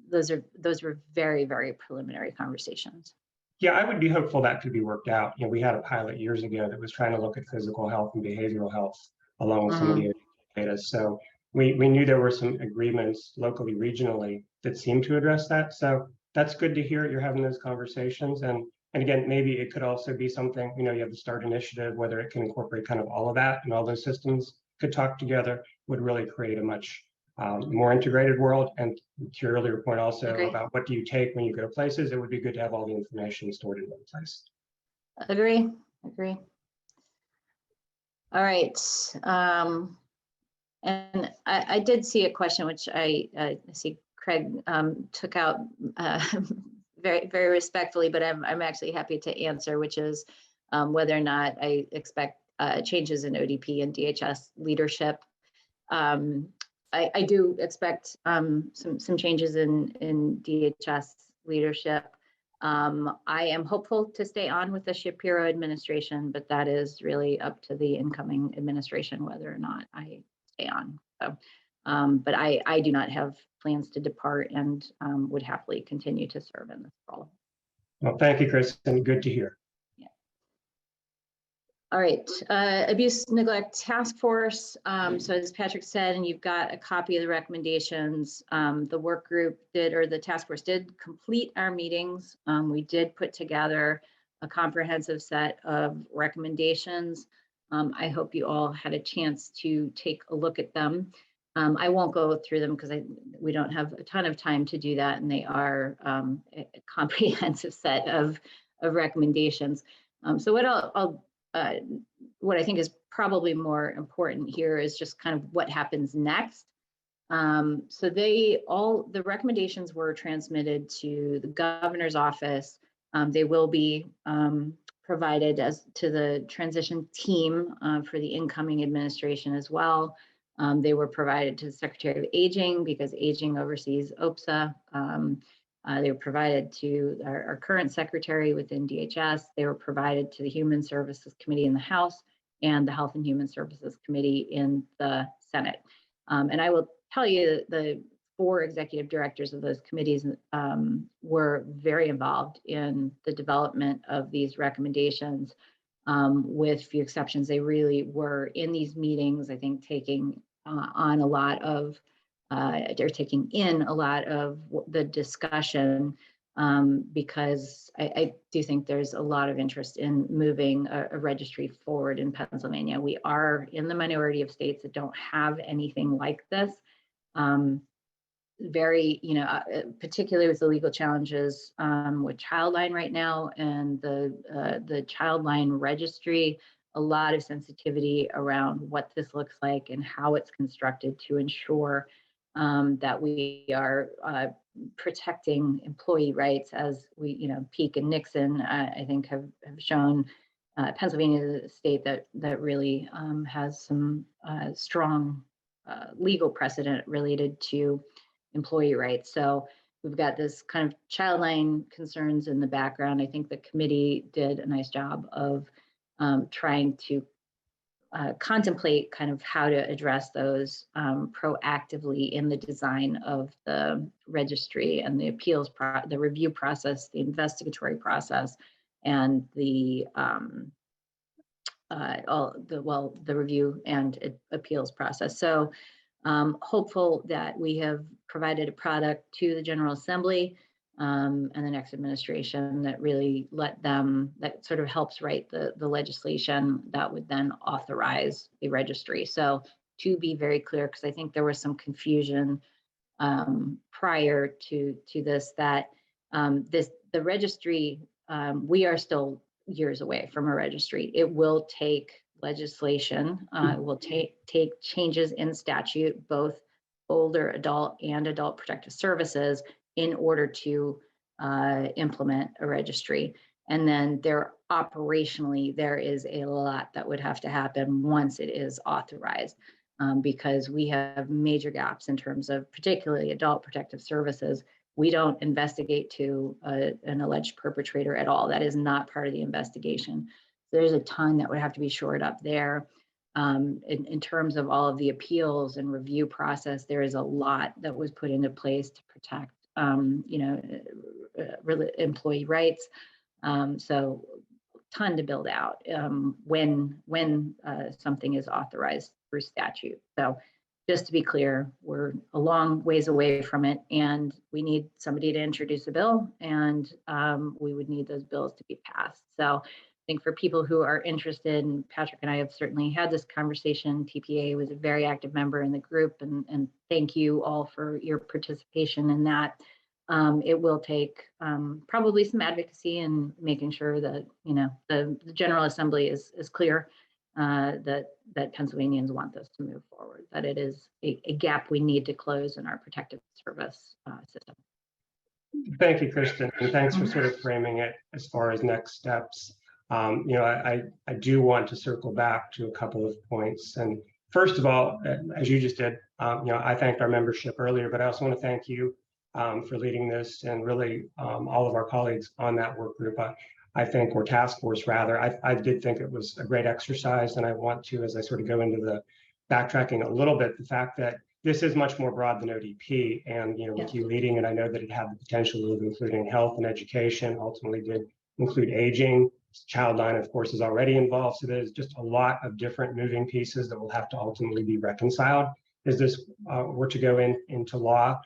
those were very, very preliminary conversations. Yeah, I would be hopeful that could be worked out. You know, we had a pilot years ago that was trying to look at physical health and behavioral health along with some of the data. So we knew there were some agreements locally, regionally that seemed to address that. So that's good to hear you're having those conversations. And again, maybe it could also be something, you know, you have the START initiative, whether it can incorporate kind of all of that and all those systems could talk together would really create a much more integrated world. And to your earlier point also about what do you take when you go to places, it would be good to have all the information stored in one place. Agree. All right. And I did see a question, which I see Craig took out very, very respectfully, but I'm actually happy to answer, which is whether or not I expect changes in ODP and DHS leadership. I do expect some changes in DHS leadership. I am hopeful to stay on with the Shapiro administration, but that is really up to the incoming administration whether or not I stay on. So, but I do not have plans to depart and would happily continue to serve in this role. Well, thank you, Chris, and good to hear. All right, Abuse Neglect Task Force. So as Patrick said, and you've got a copy of the recommendations, the work group did, or the task force did complete our meetings. We did put together a comprehensive set of recommendations. I hope you all had a chance to take a look at them. I won't go through them because we don't have a ton of time to do that, and they are a comprehensive set of recommendations. So what I think is probably more important here is just kind of what happens next. So the recommendations were transmitted to the governor's office. They will be provided to the transition team for the incoming administration as well. They were provided to the Secretary of Aging because Aging oversees OPSA. They were provided to our current secretary within DHS. They were provided to the Human Services Committee in the House and the Health and Human Services Committee in the Senate. And I will tell you the 4 executive directors of those committees were very involved in the development of these recommendations. With few exceptions, they really were in these meetings, I think, taking on a lot of they're taking in a lot of the discussion because I do think there's a lot of interest in moving a registry forward in Pennsylvania. We are in the minority of states that don't have anything like this. Very, particularly with the legal challenges with Childline right now and the Childline registry, a lot of sensitivity around what this looks like and how it's constructed to ensure that we are protecting employee rights as we, Peake and Nixon, I think have shown Pennsylvania is a state that really has some strong legal precedent related to employee rights. So we've got this kind of Childline concerns in the background. I think the committee did a nice job of trying to contemplate kind of how to address those proactively in the design of the registry and the appeals, the review process, the investigatory process, and the review and appeals process. So hopeful that we have provided a product to the General Assembly and the next administration that really that sort of helps write the legislation that would then authorize the registry. So to be very clear, because I think there was some confusion prior to this, that the registry, we are still years away from a registry. It will take legislation, it will take changes in statute, both older adult and adult protective services, in order to implement a registry. And then operationally, there is a lot that would have to happen once it is authorized, because we have major gaps in terms of particularly adult protective services. We don't investigate to an alleged perpetrator at all. That is not part of the investigation. So there's a ton that would have to be shored up there. In terms of all of the appeals and review process, there is a lot that was put into place to protect, employee rights. So ton to build out when something is authorized through statute. So just to be clear, we're a long ways away from it, and we need somebody to introduce a bill, and we would need those bills to be passed. So I think for people who are interested, and Patrick and I have certainly had this conversation, TPA was a very active member in the group, and thank you all for your participation in that. It will take probably some advocacy and making sure that the General Assembly is clear that Pennsylvanians want this to move forward, that it is a gap we need to close in our protective service system. Thank you, Kristen, and thanks for sort of framing it as far as next steps. I do want to circle back to a couple of points. And first of all, as you just did, I thanked our membership earlier, but I also want to thank you for leading this, and really all of our colleagues on that work group. I think, or task force rather, I did think it was a great exercise, and I want to, as I sort of go into the backtracking a little bit, the fact that this is much more broad than ODP, and with you leading it, I know that it had the potential of including health and education, ultimately did include aging. Childline, of course, is already involved, so there's just a lot of different moving pieces that will have to ultimately be reconciled as this were to go into law.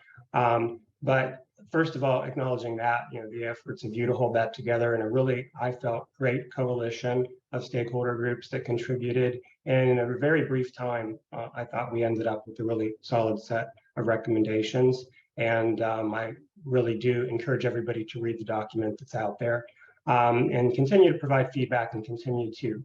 But first of all, acknowledging that, the efforts of you to hold that together in a really, I felt, great coalition of stakeholder groups that contributed. And in a very brief time, I thought we ended up with a really solid set of recommendations. And I really do encourage everybody to read the document that's out there, and continue to provide feedback, and continue to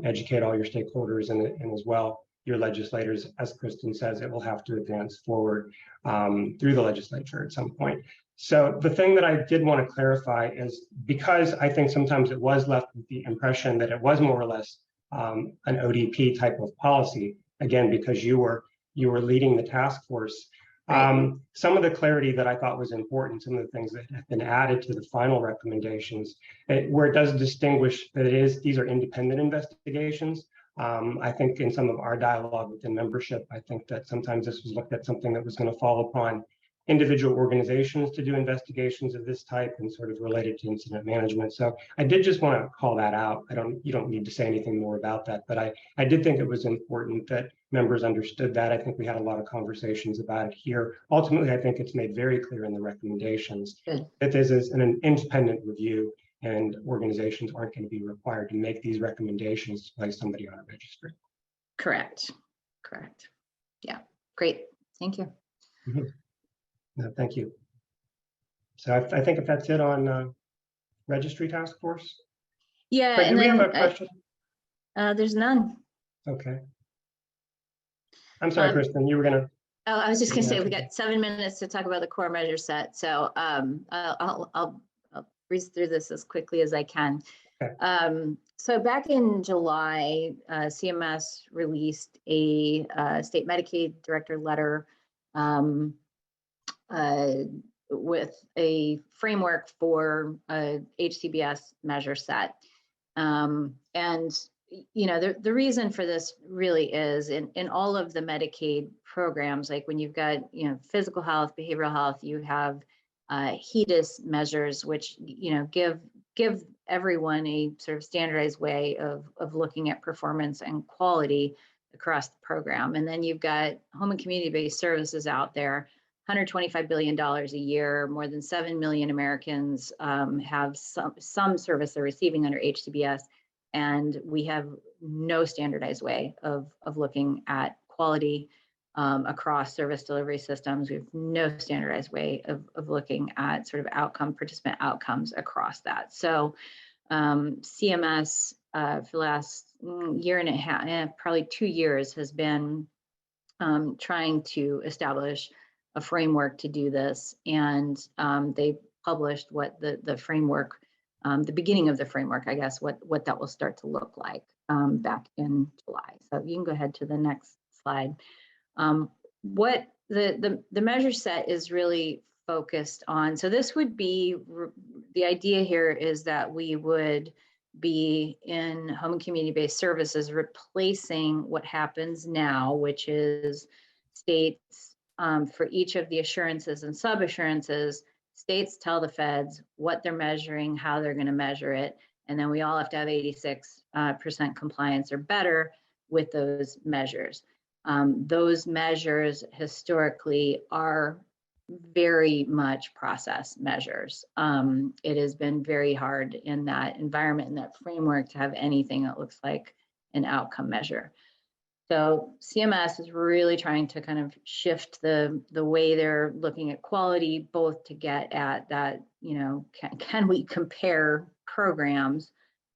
educate all your stakeholders, and as well your legislators. As Kristen says, it will have to advance forward through the legislature at some point. So the thing that I did want to clarify is, because I think sometimes it was left with the impression that it was more or less an ODP type of policy, again, because you were leading the task force. Some of the clarity that I thought was important, some of the things that have been added to the final recommendations, where it does distinguish that these are independent investigations. I think in some of our dialogue within membership, I think that sometimes this was looked at something that was going to fall upon individual organizations to do investigations of this type, and sort of related to incident management. So I did just want to call that out. You don't need to say anything more about that, but I did think it was important that members understood that. I think we had a lot of conversations about it here. Ultimately, I think it's made very clear in the recommendations that this is an independent review, and organizations aren't going to be required to make these recommendations to place somebody on a registry. Correct. Yeah, great. Thank you. Mm-hmm. No, thank you. So I think if that's it on registry task force. Yeah, Craig, and do we then have a question? There's none. Okay. I'm sorry, Kristen, you were gonna. Oh, I was just gonna say, we got 7 minutes to talk about the core measure set. So I'll breeze through this as quickly as I can. Okay. So back in July, CMS released a state Medicaid director letter with a framework for a HCBS measure set. And the reason for this really is in all of the Medicaid programs, like when you've got, physical health, behavioral health, you have HEDIS measures, which, give everyone a sort of standardized way of looking at performance and quality across the program. And then you've got home and community-based services out there, $125 billion a year, more than 7 million Americans have some service they're receiving under HCBS. And we have no standardized way of looking at quality across service delivery systems. We have no standardized way of looking at sort of participant outcomes across that. So CMS for the last year and a half, probably 2 years, has been trying to establish a framework to do this, and they published what the framework, the beginning of the framework, I guess, what that will start to look like back in July. So you can go ahead to the next slide. What the measure set is really focused on. So this would be, the idea here is that we would be in home and community-based services replacing what happens now, which is states, for each of the assurances and sub-assurances, states tell the feds what they're measuring, how they're going to measure it, and then we all have to have 86% compliance or better with those measures. Those measures historically are very much process measures. It has been very hard in that environment, in that framework, to have anything that looks like an outcome measure. So CMS is really trying to kind of shift the way they're looking at quality, both to get at that, can we compare programs?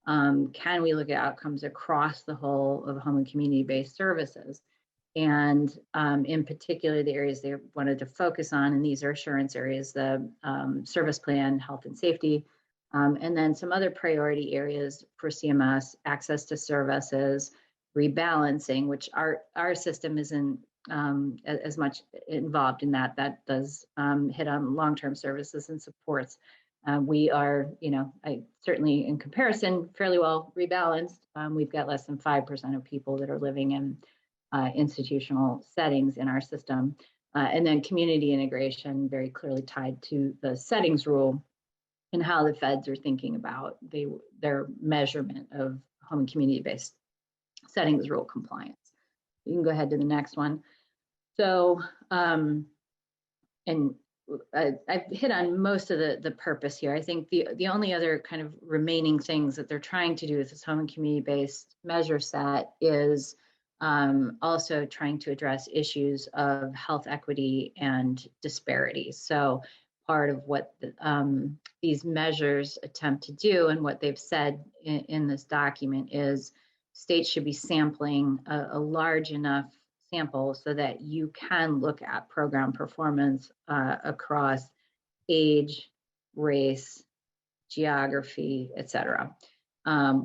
Can we look at outcomes across the whole of home and community-based services? And in particular, the areas they wanted to focus on, and these are assurance areas, the service plan, health and safety, and then some other priority areas for CMS, access to services, rebalancing, which our system isn't as much involved in that. That does hit on long-term services and supports. We are, I certainly in comparison, fairly well rebalanced. We've got less than 5% of people that are living in institutional settings in our system. And then community integration, very clearly tied to the settings rule and how the feds are thinking about their measurement of home and community-based settings rule compliance. You can go ahead to the next one. So, and I've hit on most of the purpose here. I think the only other kind of remaining things that they're trying to do with this home and community-based measure set is also trying to address issues of health equity and disparities. So part of what these measures attempt to do, and what they've said in this document, is states should be sampling a large enough sample so that you can look at program performance across age, race, geography, et cetera.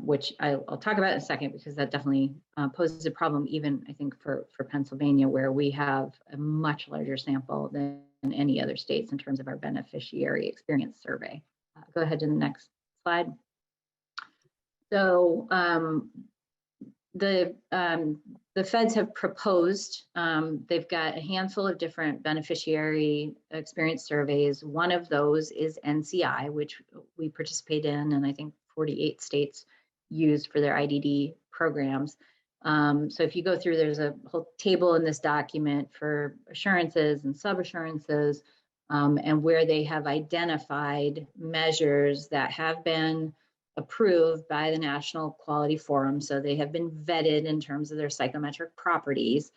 Which I'll talk about in a second, because that definitely poses a problem, even I think for Pennsylvania, where we have a much larger sample than any other states in terms of our beneficiary experience survey. Go ahead to the next slide. So the feds have proposed, they've got a handful of different beneficiary experience surveys. One of those is NCI, which we participate in, and I think 48 states use for their IDD programs. So if you go through, there's a whole table in this document for assurances and sub-assurances, and where they have identified measures that have been approved by the National Quality Forum. So they have been vetted in terms of their psychometric properties.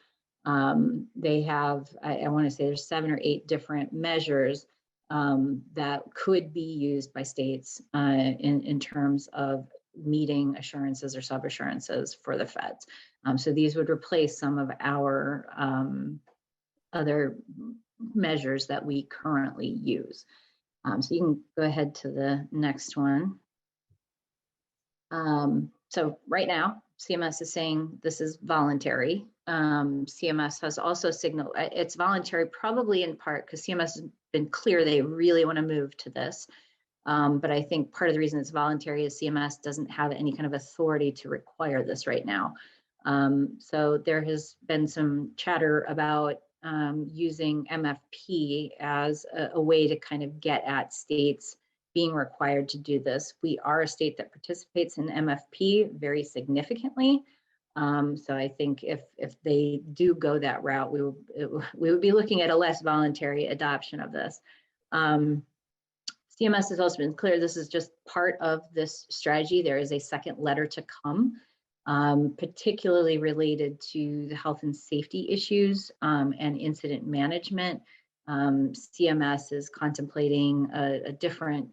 They have, I want to say there's 7 or 8 different measures that could be used by states in terms of meeting assurances or sub-assurances for the feds. So these would replace some of our other measures that we currently use. So you can go ahead to the next one. So right now, CMS is saying this is voluntary. CMS has also signaled it's voluntary, probably in part because CMS has been clear they really want to move to this. But I think part of the reason it's voluntary is CMS doesn't have any kind of authority to require this right now. So there has been some chatter about using MFP as a way to kind of get at states being required to do this. We are a state that participates in MFP very significantly. So I think if they do go that route, we would be looking at a less voluntary adoption of this. CMS has also been clear this is just part of this strategy. There is a second letter to come, particularly related to the health and safety issues and incident management. CMS is contemplating a different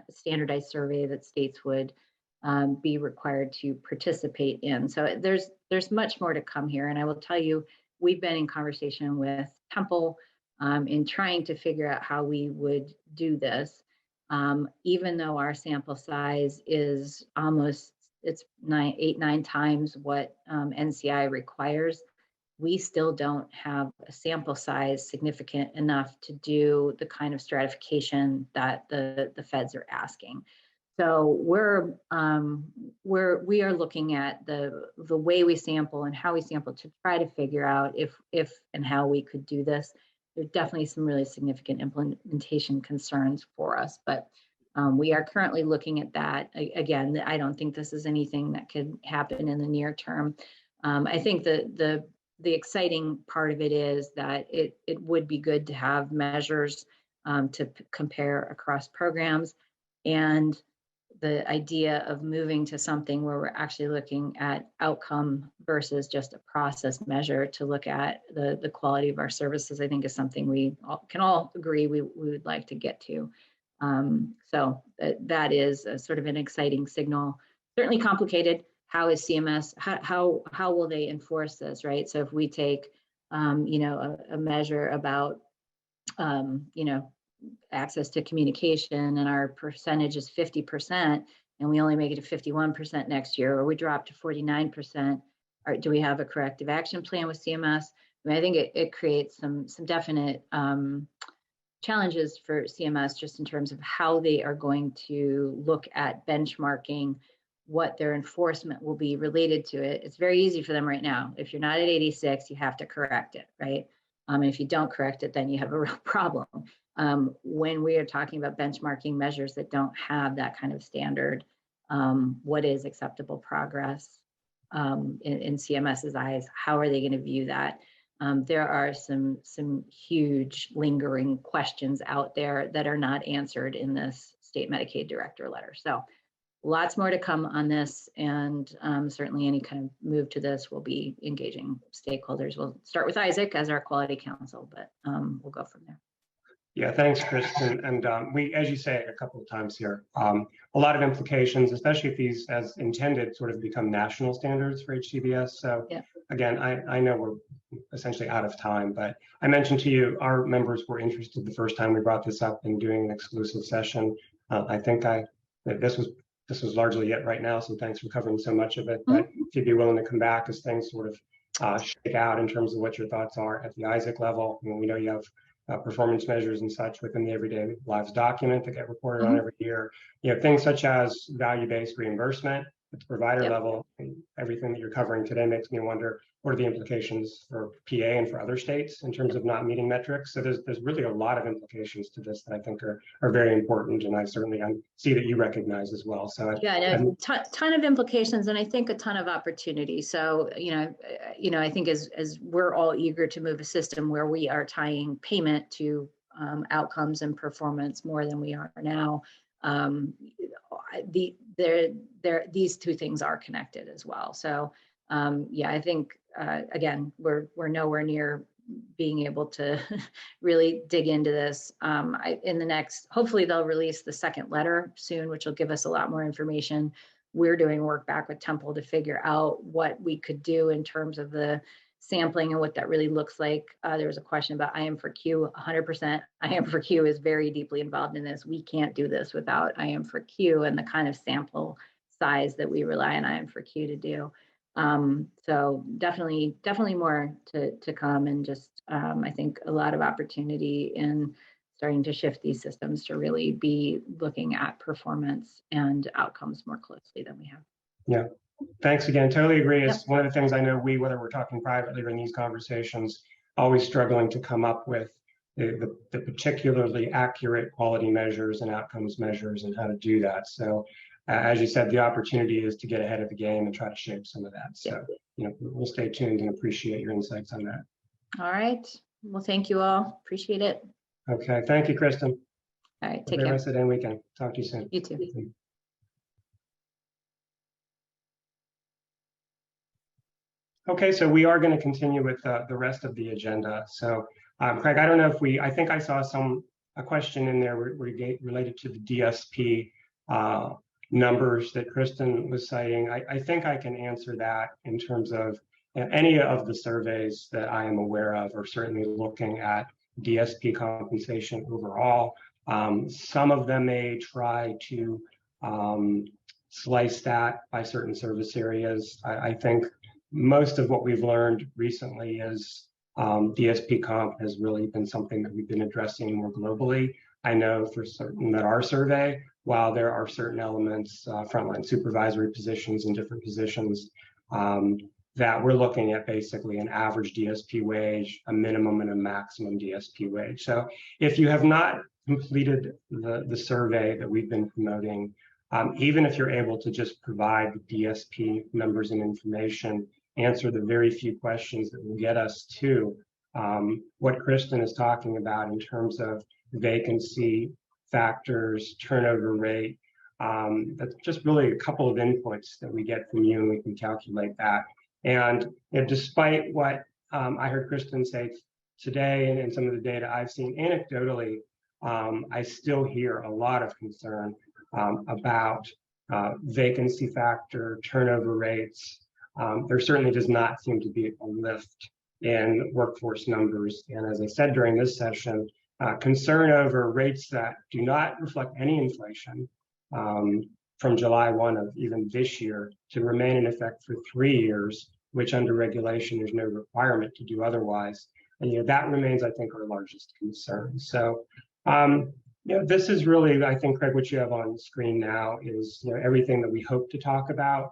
standardized survey that states would be required to participate in. So there's much more to come here. And I will tell you, we've been in conversation with Temple in trying to figure out how we would do this. Even though our sample size is almost, it's 8-9 times what NCI requires, we still don't have a sample size significant enough to do the kind of stratification that the feds are asking. So we are looking at the way we sample and how we sample to try to figure out if and how we could do this. There's definitely some really significant implementation concerns for us, but we are currently looking at that. Again, I don't think this is anything that could happen in the near term. I think the exciting part of it is that it would be good to have measures to compare across programs, and the idea of moving to something where we're actually looking at outcome versus just a process measure to look at the quality of our services, I think is something we can all agree we would like to get to. So that is a sort of an exciting signal. Certainly complicated. How is CMS, how will they enforce this, right? So if we take, a measure about, access to communication and our percentage is 50% and we only make it to 51% next year, or we drop to 49%, or do we have a corrective action plan with CMS? I mean, I think it creates some definite challenges for CMS just in terms of how they are going to look at benchmarking what their enforcement will be related to it. It's very easy for them right now. If you're not at 86, you have to correct it, right? And if you don't correct it, then you have a real problem. When we are talking about benchmarking measures that don't have that kind of standard, what is acceptable progress in CMS's eyes? How are they going to view that? There are some huge lingering questions out there that are not answered in this state Medicaid director letter. So lots more to come on this, and certainly any kind of move to this will be engaging stakeholders. We'll start with Isaac as our quality counsel, but we'll go from there. Yeah, thanks, Kristen. And we, as you say a couple of times here, a lot of implications, especially if these, as intended, sort of become national standards for HCBS. So yeah. Again, I know we're essentially out of time, but I mentioned to you, our members were interested the first time we brought this up in doing an exclusive session. I think this was largely it right now, so thanks for covering so much of it. But if you'd be willing to come back as things sort of shake out in terms of what your thoughts are at the Isaac level. I mean, we know you have performance measures and such within the Everyday Lives document that get reported on every year. Things such as value-based reimbursement at the provider level. And everything that you're covering today makes me wonder, what are the implications for PA and for other states in terms of not meeting metrics? So there's really a lot of implications to this that I think are very important, and I certainly see that you recognize as well. So a ton of implications, and I think a ton of opportunity. So I think as we're all eager to move a system where we are tying payment to outcomes and performance more than we are now, these two things are connected as well. So I think again, we're nowhere near being able to really dig into this. Hopefully they'll release the second letter soon, which will give us a lot more information. We're doing work back with Temple to figure out what we could do in terms of the sampling and what that really looks like. There was a question about IM4Q. 100% IM4Q is very deeply involved in this. We can't do this without IM4Q and the kind of sample size that we rely on IM4Q to do. So definitely more to come, and just I think a lot of opportunity in starting to shift these systems to really be looking at performance and outcomes more closely than we have. Yeah, thanks again. Totally agree. It's one of the things I know whether we're talking privately or in these conversations, always struggling to come up with the particularly accurate quality measures and outcomes measures and how to do that. So as you said, the opportunity is to get ahead of the game and try to shape some of that. So, we'll stay tuned and appreciate your insights on that. All right. Well, thank you all. Appreciate it. Okay. Thank you, Kristen. All right. Take care. Have a rest of the day and weekend. Talk to you soon. You too. Okay, so we are going to continue with the rest of the agenda. So, Craig, I don't know if I think I saw a question in there related to the DSP numbers that Kristen was citing. I think I can answer that in terms of any of the surveys that I am aware of are certainly looking at DSP compensation overall. Some of them may try to slice that by certain service areas. I think most of what we've learned recently is DSP comp has really been something that we've been addressing more globally. I know for certain that our survey, while there are certain elements, frontline supervisory positions and different positions, that we're looking at basically an average DSP wage, a minimum and a maximum DSP wage. So if you have not completed the survey that we've been promoting, even if you're able to just provide the DSP numbers and information, answer the very few questions that will get us to what Kristen is talking about in terms of vacancy factors, turnover rate. That's just really a couple of inputs that we get from you, and we can calculate that. And despite what I heard Kristen say today and some of the data I've seen anecdotally, I still hear a lot of concern about vacancy factor, turnover rates. There certainly does not seem to be a lift in workforce numbers. And as I said during this session, concern over rates that do not reflect any inflation from July 1 of even this year to remain in effect for 3 years, which under regulation, there's no requirement to do otherwise. And that remains, I think, our largest concern. So this is really, I think, Craig, what you have on screen now is everything that we hope to talk about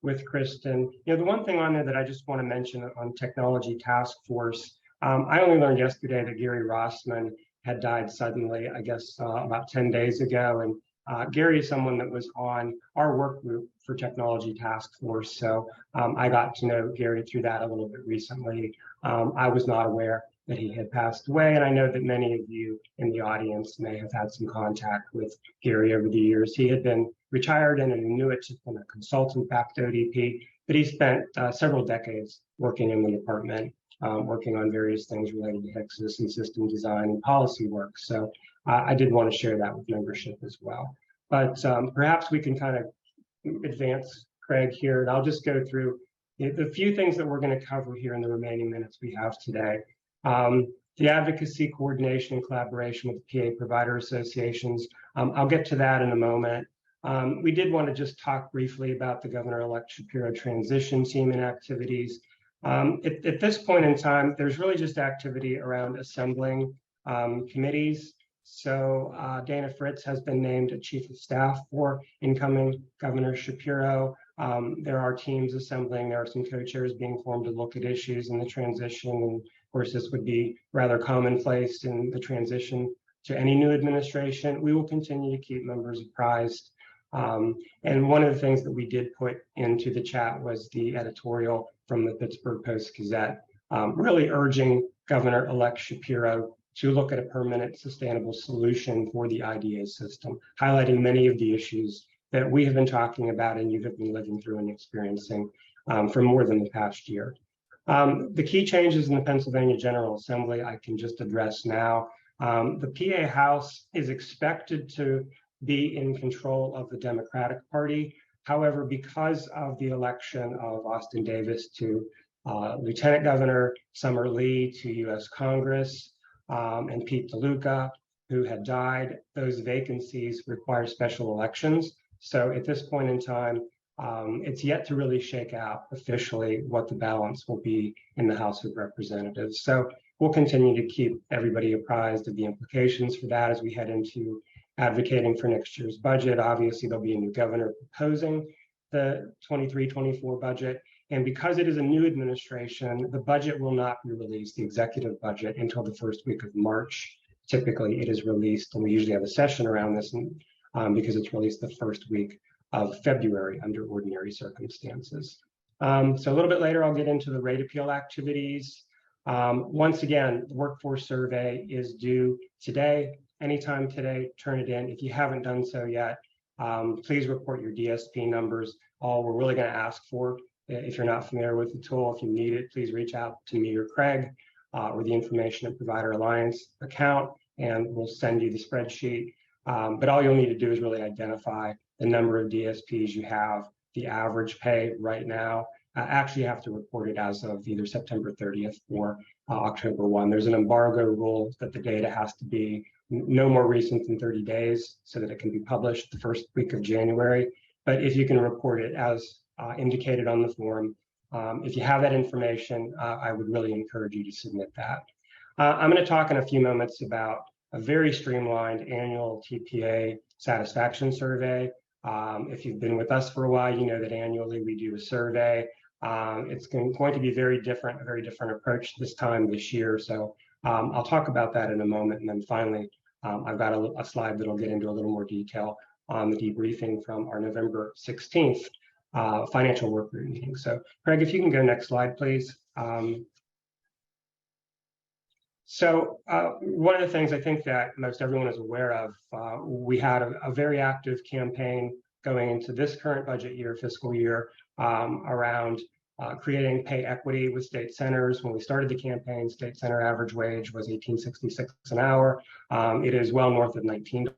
with Kristen. The one thing on there that I just want to mention on Technology Task Force, I only learned yesterday that Gary Rossman had died suddenly, I guess about 10 days ago. And Gary is someone that was on our work group for Technology Task Force. So I got to know Gary through that a little bit recently. I was not aware that he had passed away. And I know that many of you in the audience may have had some contact with Gary over the years. He had been retired and an annuitant and a consultant back to ODP, but he spent several decades working in the department, working on various things related to HICSIS and system design and policy work. So I did want to share that with membership as well. But perhaps we can kind of advance, Craig, here, and I'll just go through the few things that we're going to cover here in the remaining minutes we have today. The advocacy, coordination, and collaboration with PA provider associations. I'll get to that in a moment. We did want to just talk briefly about the Governor-elect Shapiro transition team and activities. At this point in time, there's really just activity around assembling committees. So Dana Fritz has been named a chief of staff for incoming Governor Shapiro. There are teams assembling. There are some co-chairs being formed to look at issues in the transition. And of course, this would be rather commonplace in the transition to any new administration. We will continue to keep members apprised. And one of the things that we did put into the chat was the editorial from the Pittsburgh Post-Gazette, really urging Governor-elect Shapiro to look at a permanent sustainable solution for the IDA system, highlighting many of the issues that we have been talking about and you have been living through and experiencing for more than the past year. The key changes in the Pennsylvania General Assembly I can just address now. The PA House is expected to be in control of the Democratic Party. However, because of the election of Austin Davis to Lieutenant Governor, Summer Lee to U.S. Congress, and Pete DeLuca, who had died, those vacancies require special elections. So at this point in time, it's yet to really shake out officially what the balance will be in the House of Representatives. So we'll continue to keep everybody apprised of the implications for that as we head into advocating for next year's budget. Obviously, there'll be a new governor proposing the 23-24 budget. And because it is a new administration, the budget will not be released, the executive budget, until the first week of March. Typically, it is released, and we usually have a session around this because it's released the first week of February under ordinary circumstances. So a little bit later, I'll get into the rate appeal activities. Once again, the workforce survey is due today. Anytime today, turn it in. If you haven't done so yet, please report your DSP numbers. All we're really going to ask for, if you're not familiar with the tool, if you need it, please reach out to me or Craig or the Information and Provider Alliance account, and we'll send you the spreadsheet. But all you'll need to do is really identify the number of DSPs you have, the average pay right now, actually have to report it as of either September 30th or October 1. There's an embargo rule that the data has to be no more recent than 30 days so that it can be published the first week of January. But if you can report it as indicated on the form, if you have that information, I would really encourage you to submit that. I'm going to talk in a few moments about a very streamlined annual TPA satisfaction survey. If you've been with us for a while, you know that annually we do a survey. It's going to be a very different approach this time this year. So I'll talk about that in a moment. And then finally, I've got a slide that'll get into a little more detail on the debriefing from our November 16th financial work group meeting. So Craig, if you can go next slide, please. So one of the things I think that most everyone is aware of, we had a very active campaign going into this current budget year, fiscal year, around creating pay equity with state centers. When we started the campaign, state center average wage was $18.66 an hour. It is well north of $19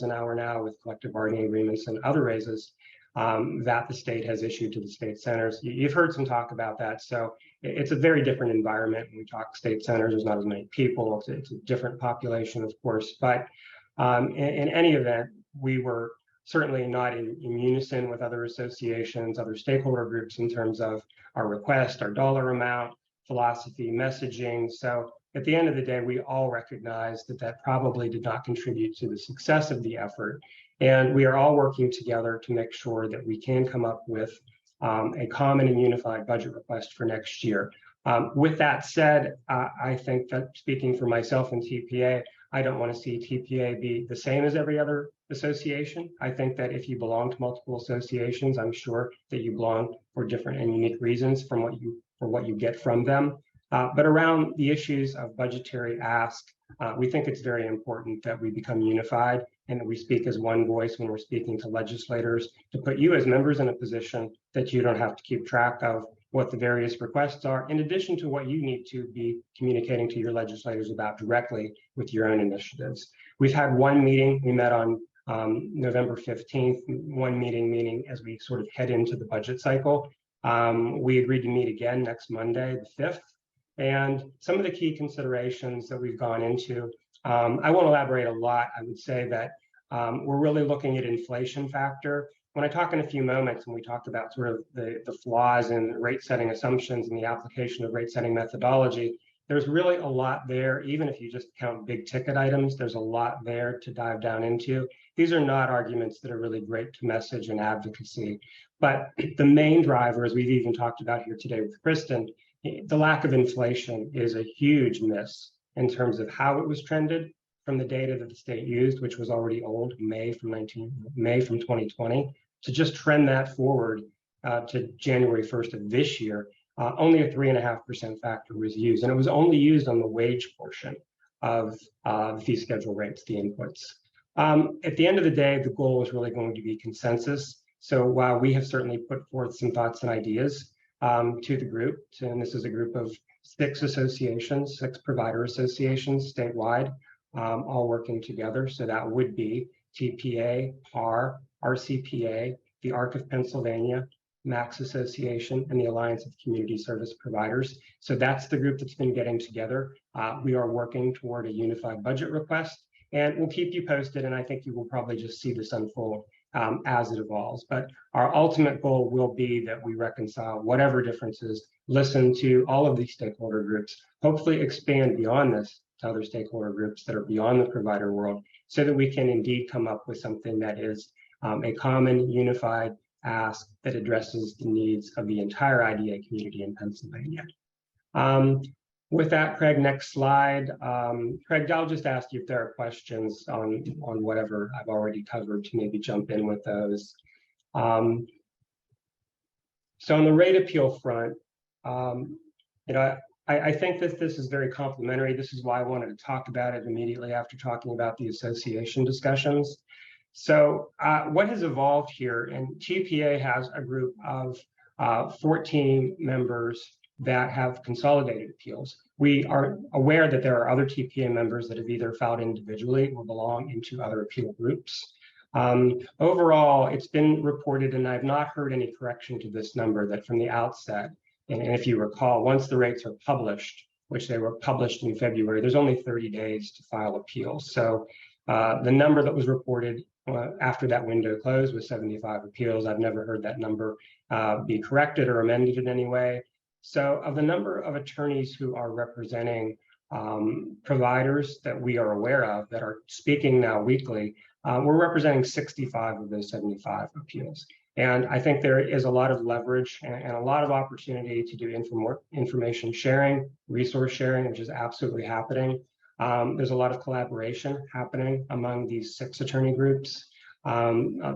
an hour now with collective bargaining agreements and other raises that the state has issued to the state centers. You've heard some talk about that. So it's a very different environment. When we talk state centers, there's not as many people. It's a different population, of course. But in any event, we were certainly not in unison with other associations, other stakeholder groups in terms of our request, our dollar amount, philosophy, messaging. So at the end of the day, we all recognize that that probably did not contribute to the success of the effort. And we are all working together to make sure that we can come up with a common and unified budget request for next year. With that said, I think that speaking for myself and TPA, I don't want to see TPA be the same as every other association. I think that if you belong to multiple associations, I'm sure that you belong for different and unique reasons from what you get from them. But around the issues of budgetary ask, we think it's very important that we become unified and that we speak as one voice when we're speaking to legislators, to put you as members in a position that you don't have to keep track of what the various requests are, in addition to what you need to be communicating to your legislators about directly with your own initiatives. We've had one meeting. We met on November 15th, one meeting as we sort of head into the budget cycle. We agreed to meet again next Monday, the 5th. And some of the key considerations that we've gone into, I won't elaborate a lot. I would say that we're really looking at inflation factor. When I talk in a few moments, and we talked about sort of the flaws in rate setting assumptions and the application of rate setting methodology, there's really a lot there. Even if you just count big ticket items, there's a lot there to dive down into. These are not arguments that are really great to message and advocacy. But the main driver, as we've even talked about here today with Kristen, the lack of inflation is a huge miss in terms of how it was trended from the data that the state used, which was already old, May from 2020, to just trend that forward to January 1st of this year. Only a 3.5% factor was used, and it was only used on the wage portion of the fee schedule rates, the inputs. At the end of the day, the goal is really going to be consensus. So while we have certainly put forth some thoughts and ideas to the group, and this is a group of 6 associations, 6 provider associations statewide, all working together. So that would be TPA, PAR, RCPA, the ARC of Pennsylvania, MAX Association, and the Alliance of Community Service Providers. So that's the group that's been getting together. We are working toward a unified budget request, and we'll keep you posted, and I think you will probably just see this unfold as it evolves. But our ultimate goal will be that we reconcile whatever differences, listen to all of these stakeholder groups, hopefully expand beyond this to other stakeholder groups that are beyond the provider world, so that we can indeed come up with something that is a common, unified ask that addresses the needs of the entire IDA community in Pennsylvania. With that, Craig, next slide. Craig, I'll just ask you if there are questions on whatever I've already covered to maybe jump in with those. So on the rate appeal front, I think that this is very complementary. This is why I wanted to talk about it immediately after talking about the association discussions. So what has evolved here, and TPA has a group of 14 members that have consolidated appeals. We are aware that there are other TPA members that have either filed individually or belong into other appeal groups. Overall, it's been reported, and I've not heard any correction to this number, that from the outset, and if you recall, once the rates are published, which they were published in February, there's only 30 days to file appeals. So the number that was reported after that window closed was 75 appeals. I've never heard that number be corrected or amended in any way. So of the number of attorneys who are representing providers that we are aware of that are speaking now weekly, we're representing 65 of those 75 appeals. And I think there is a lot of leverage and a lot of opportunity to do information sharing, resource sharing, which is absolutely happening. There's a lot of collaboration happening among these 6 attorney groups.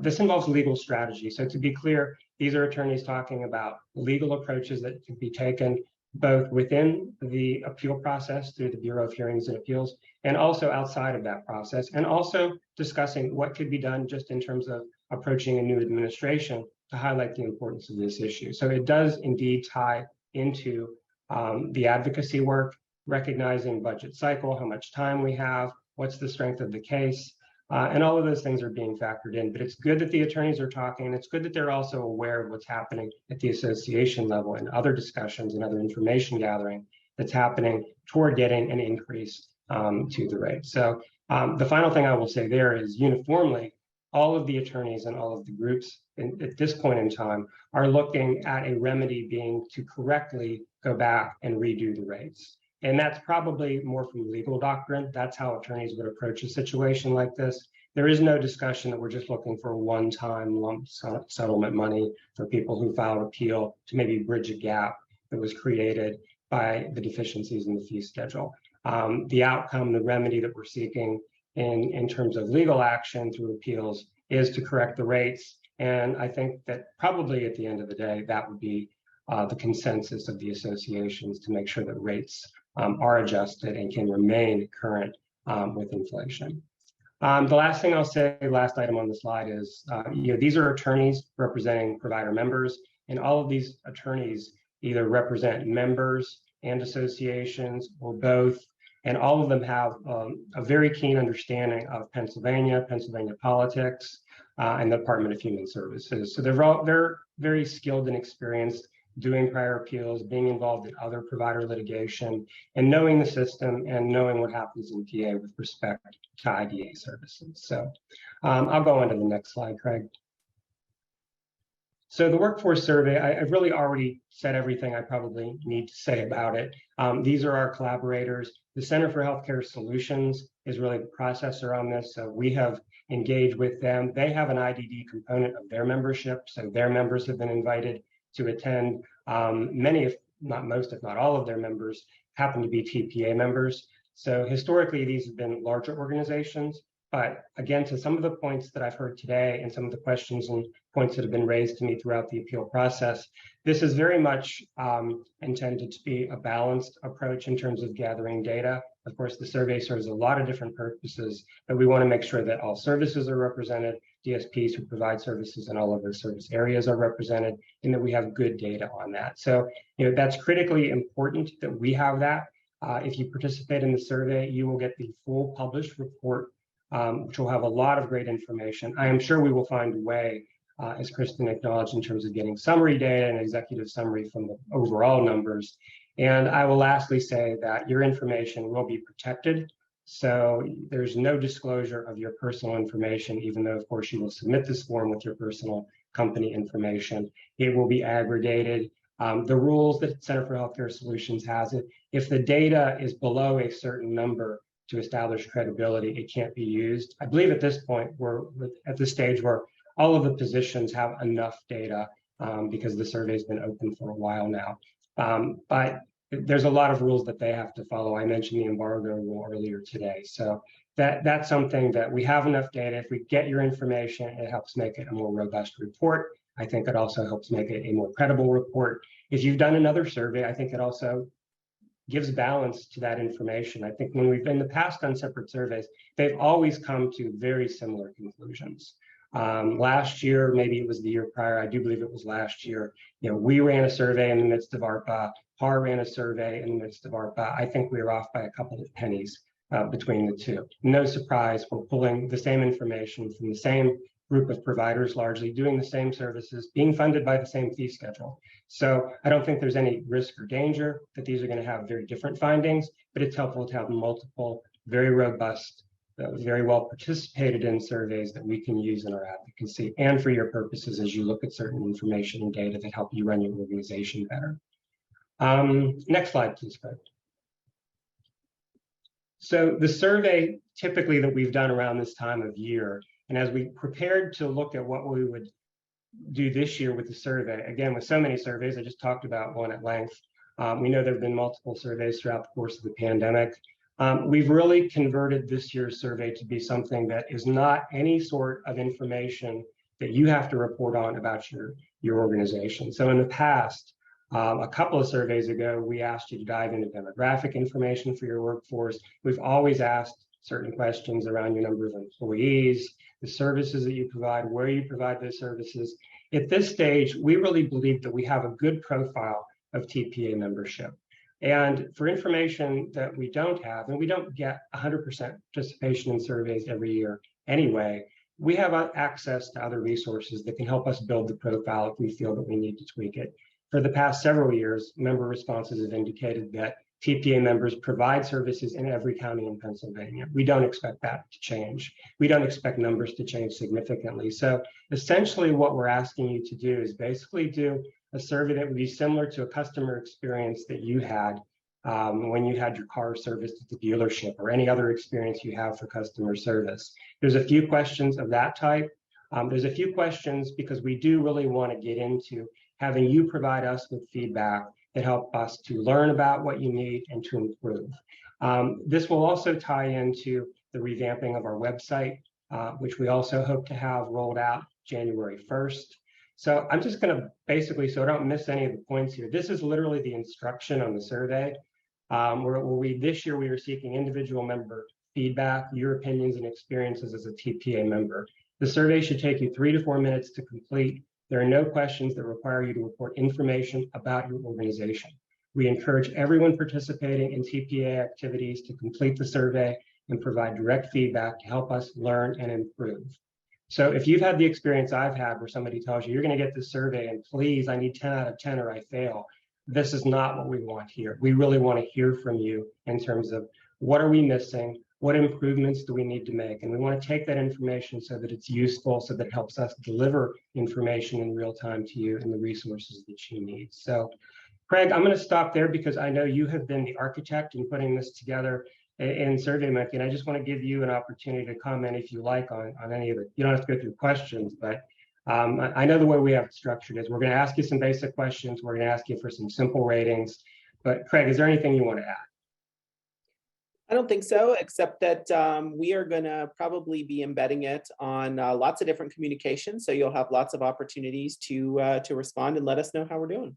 This involves legal strategy. So to be clear, these are attorneys talking about legal approaches that can be taken both within the appeal process through the Bureau of Hearings and Appeals, and also outside of that process, and also discussing what could be done just in terms of approaching a new administration to highlight the importance of this issue. So it does indeed tie into the advocacy work, recognizing budget cycle, how much time we have, what's the strength of the case, and all of those things are being factored in. But it's good that the attorneys are talking, and it's good that they're also aware of what's happening at the association level and other discussions and other information gathering that's happening toward getting an increase to the rate. So the final thing I will say there is uniformly, all of the attorneys and all of the groups at this point in time are looking at a remedy being to correctly go back and redo the rates. And that's probably more from legal doctrine. That's how attorneys would approach a situation like this. There is no discussion that we're just looking for one-time lump settlement money for people who filed appeal to maybe bridge a gap that was created by the deficiencies in the fee schedule. The outcome, the remedy that we're seeking in terms of legal action through appeals is to correct the rates. And I think that probably at the end of the day, that would be the consensus of the associations to make sure that rates are adjusted and can remain current with inflation. The last thing I'll say, last item on the slide is, these are attorneys representing provider members, and all of these attorneys either represent members and associations or both, and all of them have a very keen understanding of Pennsylvania politics, and the Department of Human Services. So they're very skilled and experienced doing prior appeals, being involved in other provider litigation, and knowing the system and knowing what happens in PA with respect to IDA services. So I'll go on to the next slide, Craig. So the workforce survey, I've really already said everything I probably need to say about it. These are our collaborators. The Center for Healthcare Solutions is really the processor on this. So we have engaged with them. They have an IDD component of their membership. So their members have been invited to attend. Many, if not most, if not all of their members happen to be TPA members. So historically, these have been larger organizations. But again, to some of the points that I've heard today and some of the questions and points that have been raised to me throughout the appeal process, this is very much intended to be a balanced approach in terms of gathering data. Of course, the survey serves a lot of different purposes, but we want to make sure that all services are represented, DSPs who provide services in all of those service areas are represented, and that we have good data on that. So, that's critically important that we have that. If you participate in the survey, you will get the full published report, which will have a lot of great information. I am sure we will find a way, as Kristen acknowledged, in terms of getting summary data and executive summary from the overall numbers. And I will lastly say that your information will be protected. So there's no disclosure of your personal information, even though, of course, you will submit this form with your personal company information. It will be aggregated. The rules that Center for Healthcare Solutions has it, if the data is below a certain number to establish credibility, it can't be used. I believe at this point, we're at the stage where all of the positions have enough data because the survey has been open for a while now. But there's a lot of rules that they have to follow. I mentioned the embargo rule earlier today. So that's something that we have enough data. If we get your information, it helps make it a more robust report. I think it also helps make it a more credible report. If you've done another survey, I think it also gives balance to that information. I think when we've in the past done separate surveys, they've always come to very similar conclusions. Last year, maybe it was the year prior, I do believe it was last year, we ran a survey in the midst of ARPA, PAR ran a survey in the midst of ARPA. I think we were off by a couple of pennies between the two. No surprise, we're pulling the same information from the same group of providers, largely doing the same services, being funded by the same fee schedule. So I don't think there's any risk or danger that these are going to have very different findings, but it's helpful to have multiple, very robust, very well participated in surveys that we can use in our advocacy and for your purposes as you look at certain information and data that help you run your organization better. Next slide, please, Fred. So the survey typically that we've done around this time of year, and as we prepared to look at what we would do this year with the survey, again, with so many surveys, I just talked about one at length. We know there have been multiple surveys throughout the course of the pandemic. We've really converted this year's survey to be something that is not any sort of information that you have to report on about your organization. So in the past, a couple of surveys ago, we asked you to dive into demographic information for your workforce. We've always asked certain questions around your number of employees, the services that you provide, where you provide those services. At this stage, we really believe that we have a good profile of TPA membership. And for information that we don't have, and we don't get 100% participation in surveys every year anyway, we have access to other resources that can help us build the profile if we feel that we need to tweak it. For the past several years, member responses have indicated that TPA members provide services in every county in Pennsylvania. We don't expect that to change. We don't expect numbers to change significantly. So essentially what we're asking you to do is basically do a survey that would be similar to a customer experience that you had when you had your car serviced at the dealership or any other experience you have for customer service. There's a few questions of that type. There's a few questions because we do really want to get into having you provide us with feedback that help us to learn about what you need and to improve. This will also tie into the revamping of our website, which we also hope to have rolled out January 1st. So I'm just going to basically, so I don't miss any of the points here, this is literally the instruction on the survey. This year we are seeking individual member feedback, your opinions and experiences as a TPA member. The survey should take you 3 to 4 minutes to complete. There are no questions that require you to report information about your organization. We encourage everyone participating in TPA activities to complete the survey and provide direct feedback to help us learn and improve. So if you've had the experience I've had where somebody tells you, you're going to get this survey and please, I need 10 out of 10 or I fail, this is not what we want here. We really want to hear from you in terms of what are we missing? What improvements do we need to make? And we want to take that information so that it's useful, so that it helps us deliver information in real time to you and the resources that you need. So, Craig, I'm going to stop there because I know you have been the architect in putting this together in SurveyMonkey, and I just want to give you an opportunity to comment if you like on any of it. You don't have to go through questions, but I know the way we have it structured is we're going to ask you some basic questions. We're going to ask you for some simple ratings. But Craig, is there anything you want to add? I don't think so, except that we are going to probably be embedding it on lots of different communications. So you'll have lots of opportunities to respond and let us know how we're doing.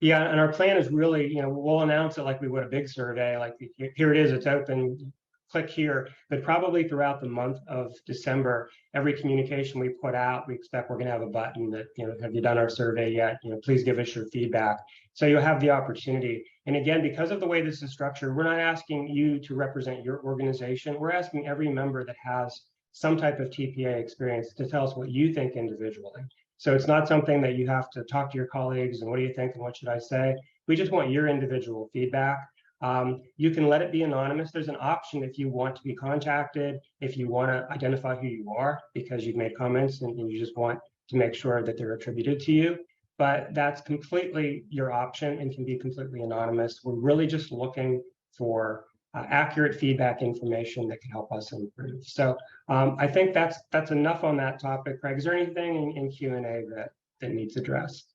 Yeah, and our plan is really, we'll announce it like we would a big survey, like here it is, it's open, click here. But probably throughout the month of December, every communication we put out, we expect we're going to have a button that, have you done our survey yet? Please give us your feedback. So you'll have the opportunity. And again, because of the way this is structured, we're not asking you to represent your organization. We're asking every member that has some type of TPA experience to tell us what you think individually. So it's not something that you have to talk to your colleagues and what do you think and what should I say? We just want your individual feedback. You can let it be anonymous. There's an option if you want to be contacted, if you want to identify who you are because you've made comments and you just want to make sure that they're attributed to you. But that's completely your option and can be completely anonymous. We're really just looking for accurate feedback information that can help us improve. So I think that's enough on that topic. Craig, is there anything in Q&A that needs addressed?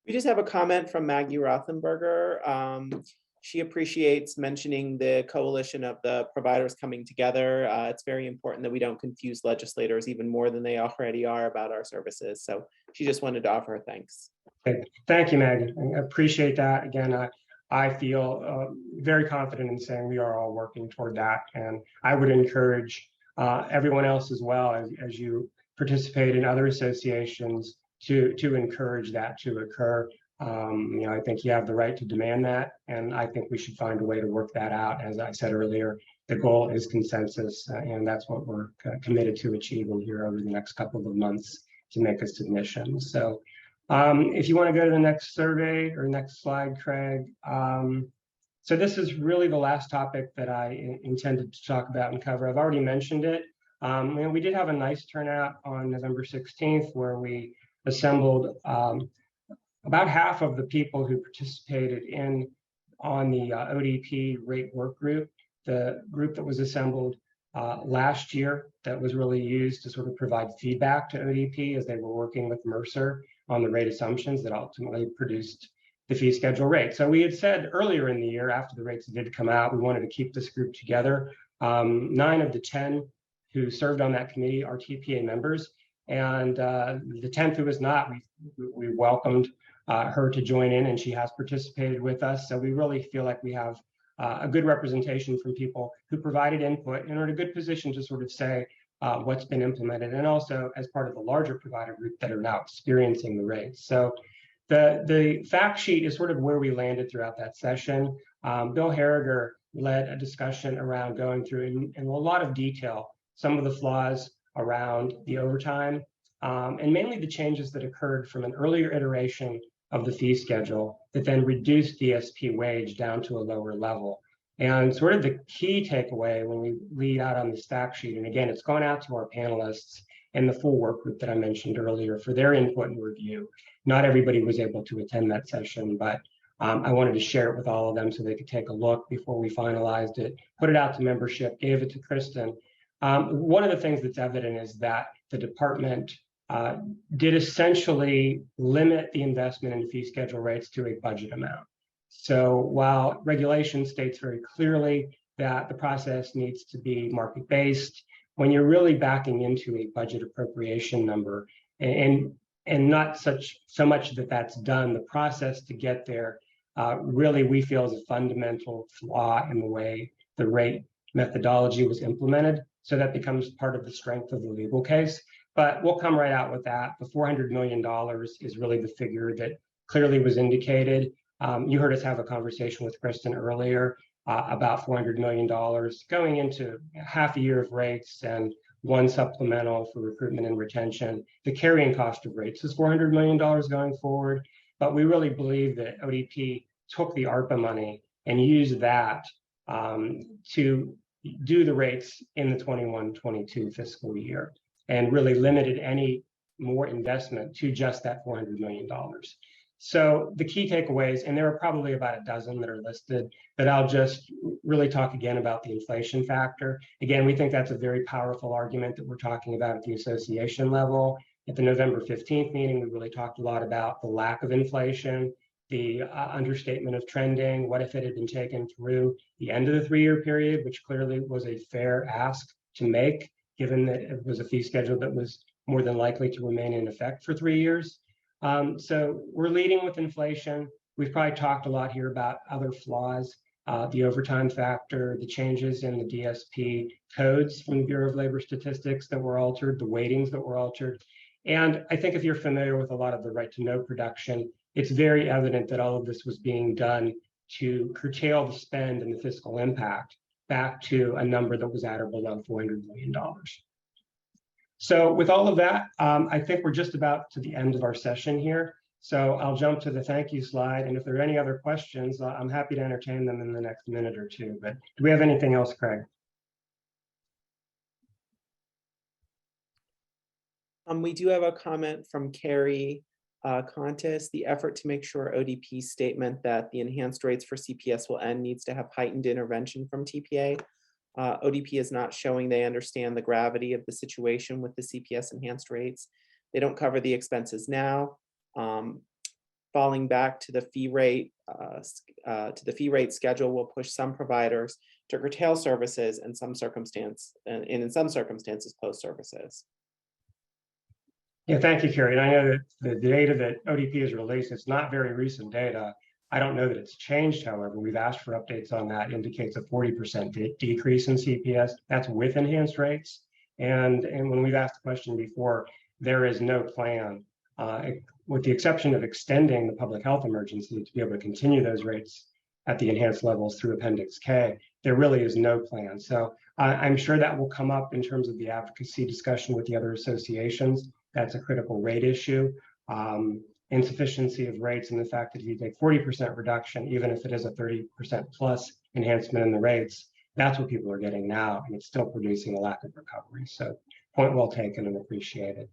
We just have a comment from Maggie Rothenberger. She appreciates mentioning the coalition of the providers coming together. It's very important that we don't confuse legislators even more than they already are about our services. So she just wanted to offer her thanks. Okay. Thank you, Maggie. I appreciate that. Again, I feel very confident in saying we are all working toward that. And I would encourage everyone else as well as you participate in other associations to encourage that to occur. I think you have the right to demand that, and I think we should find a way to work that out. As I said earlier, the goal is consensus, and that's what we're committed to achieving here over the next couple of months to make a submission. So if you want to go to the next survey or next slide, Craig. So this is really the last topic that I intended to talk about and cover. I've already mentioned it. And we did have a nice turnout on November 16th, where we assembled about half of the people who participated on the ODP rate work group, the group that was assembled last year that was really used to sort of provide feedback to ODP as they were working with Mercer on the rate assumptions that ultimately produced the fee schedule rate. So we had said earlier in the year, after the rates did come out, we wanted to keep this group together. 9 of the 10 who served on that committee are TPA members, and the 10th who was not, we welcomed her to join in, and she has participated with us. So we really feel like we have a good representation from people who provided input and are in a good position to sort of say what's been implemented, and also as part of the larger provider group that are now experiencing the rates. So the fact sheet is sort of where we landed throughout that session. Bill Harriger led a discussion around going through in a lot of detail some of the flaws around the overtime, and mainly the changes that occurred from an earlier iteration of the fee schedule that then reduced DSP wage down to a lower level. And sort of the key takeaway when we lead out on the stack sheet, and again, it's gone out to our panelists and the full work group that I mentioned earlier for their input and review. Not everybody was able to attend that session, but I wanted to share it with all of them so they could take a look before we finalized it, put it out to membership, gave it to Kristen. One of the things that's evident is that the department did essentially limit the investment in fee schedule rates to a budget amount. So while regulation states very clearly that the process needs to be market-based, when you're really backing into a budget appropriation number and not so much that that's done, the process to get there really we feel is a fundamental flaw in the way the rate methodology was implemented. So that becomes part of the strength of the legal case. But we'll come right out with that. The $400 million is really the figure that clearly was indicated. You heard us have a conversation with Kristen earlier about $400 million going into half a year of rates and one supplemental for recruitment and retention. The carrying cost of rates is $400 million going forward. But we really believe that ODP took the ARPA money and used that to do the rates in the 21-22 fiscal year, and really limited any more investment to just that $400 million. So the key takeaways, and there are probably about a dozen that are listed, but I'll just really talk again about the inflation factor. Again, we think that's a very powerful argument that we're talking about at the association level. At the November 15th meeting, we really talked a lot about the lack of inflation, the understatement of trending, what if it had been taken through the end of the 3-year period, which clearly was a fair ask to make, given that it was a fee schedule that was more than likely to remain in effect for 3 years. So we're leading with inflation. We've probably talked a lot here about other flaws, the overtime factor, the changes in the DSP codes from the Bureau of Labor Statistics that were altered, the weightings that were altered. And I think if you're familiar with a lot of the right to know production, it's very evident that all of this was being done to curtail the spend and the fiscal impact back to a number that was at or below $400 million. So with all of that, I think we're just about to the end of our session here. So I'll jump to the thank you slide. And if there are any other questions, I'm happy to entertain them in the next minute or two. But do we have anything else, Craig? We do have a comment from Carrie Contis. The effort to make sure ODP's statement that the enhanced rates for CPS will end needs to have heightened intervention from TPA. ODP is not showing they understand the gravity of the situation with the CPS enhanced rates. They don't cover the expenses now. Falling back to the fee rate schedule will push some providers to curtail services and in some circumstances close services. Yeah, thank you, Carrie. And I know that the data that ODP has released, it's not very recent data. I don't know that it's changed, however. We've asked for updates on that, indicates a 40% decrease in CPS. That's with enhanced rates. And when we've asked the question before, there is no plan with the exception of extending the public health emergency to be able to continue those rates at the enhanced levels through Appendix K, there really is no plan. So I'm sure that will come up in terms of the advocacy discussion with the other associations. That's a critical rate issue. Insufficiency of rates and the fact that if you take 40% reduction, even if it is a 30% plus enhancement in the rates, that's what people are getting now, and it's still producing a lack of recovery. So point well taken and appreciated.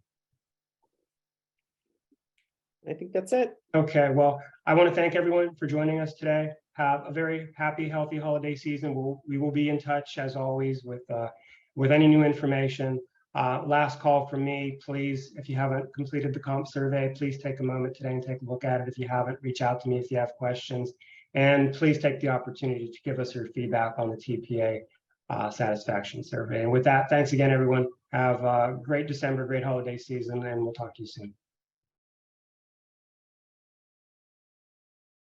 I think that's it. Okay, well, I want to thank everyone for joining us today. Have a very happy, healthy holiday season. We will be in touch as always with any new information. Last call from me, please, if you haven't completed the comp survey, please take a moment today and take a look at it. If you haven't, reach out to me if you have questions. And please take the opportunity to give us your feedback on the TPA satisfaction survey. And with that, thanks again, everyone. Have a great December, great holiday season, and we'll talk to you soon.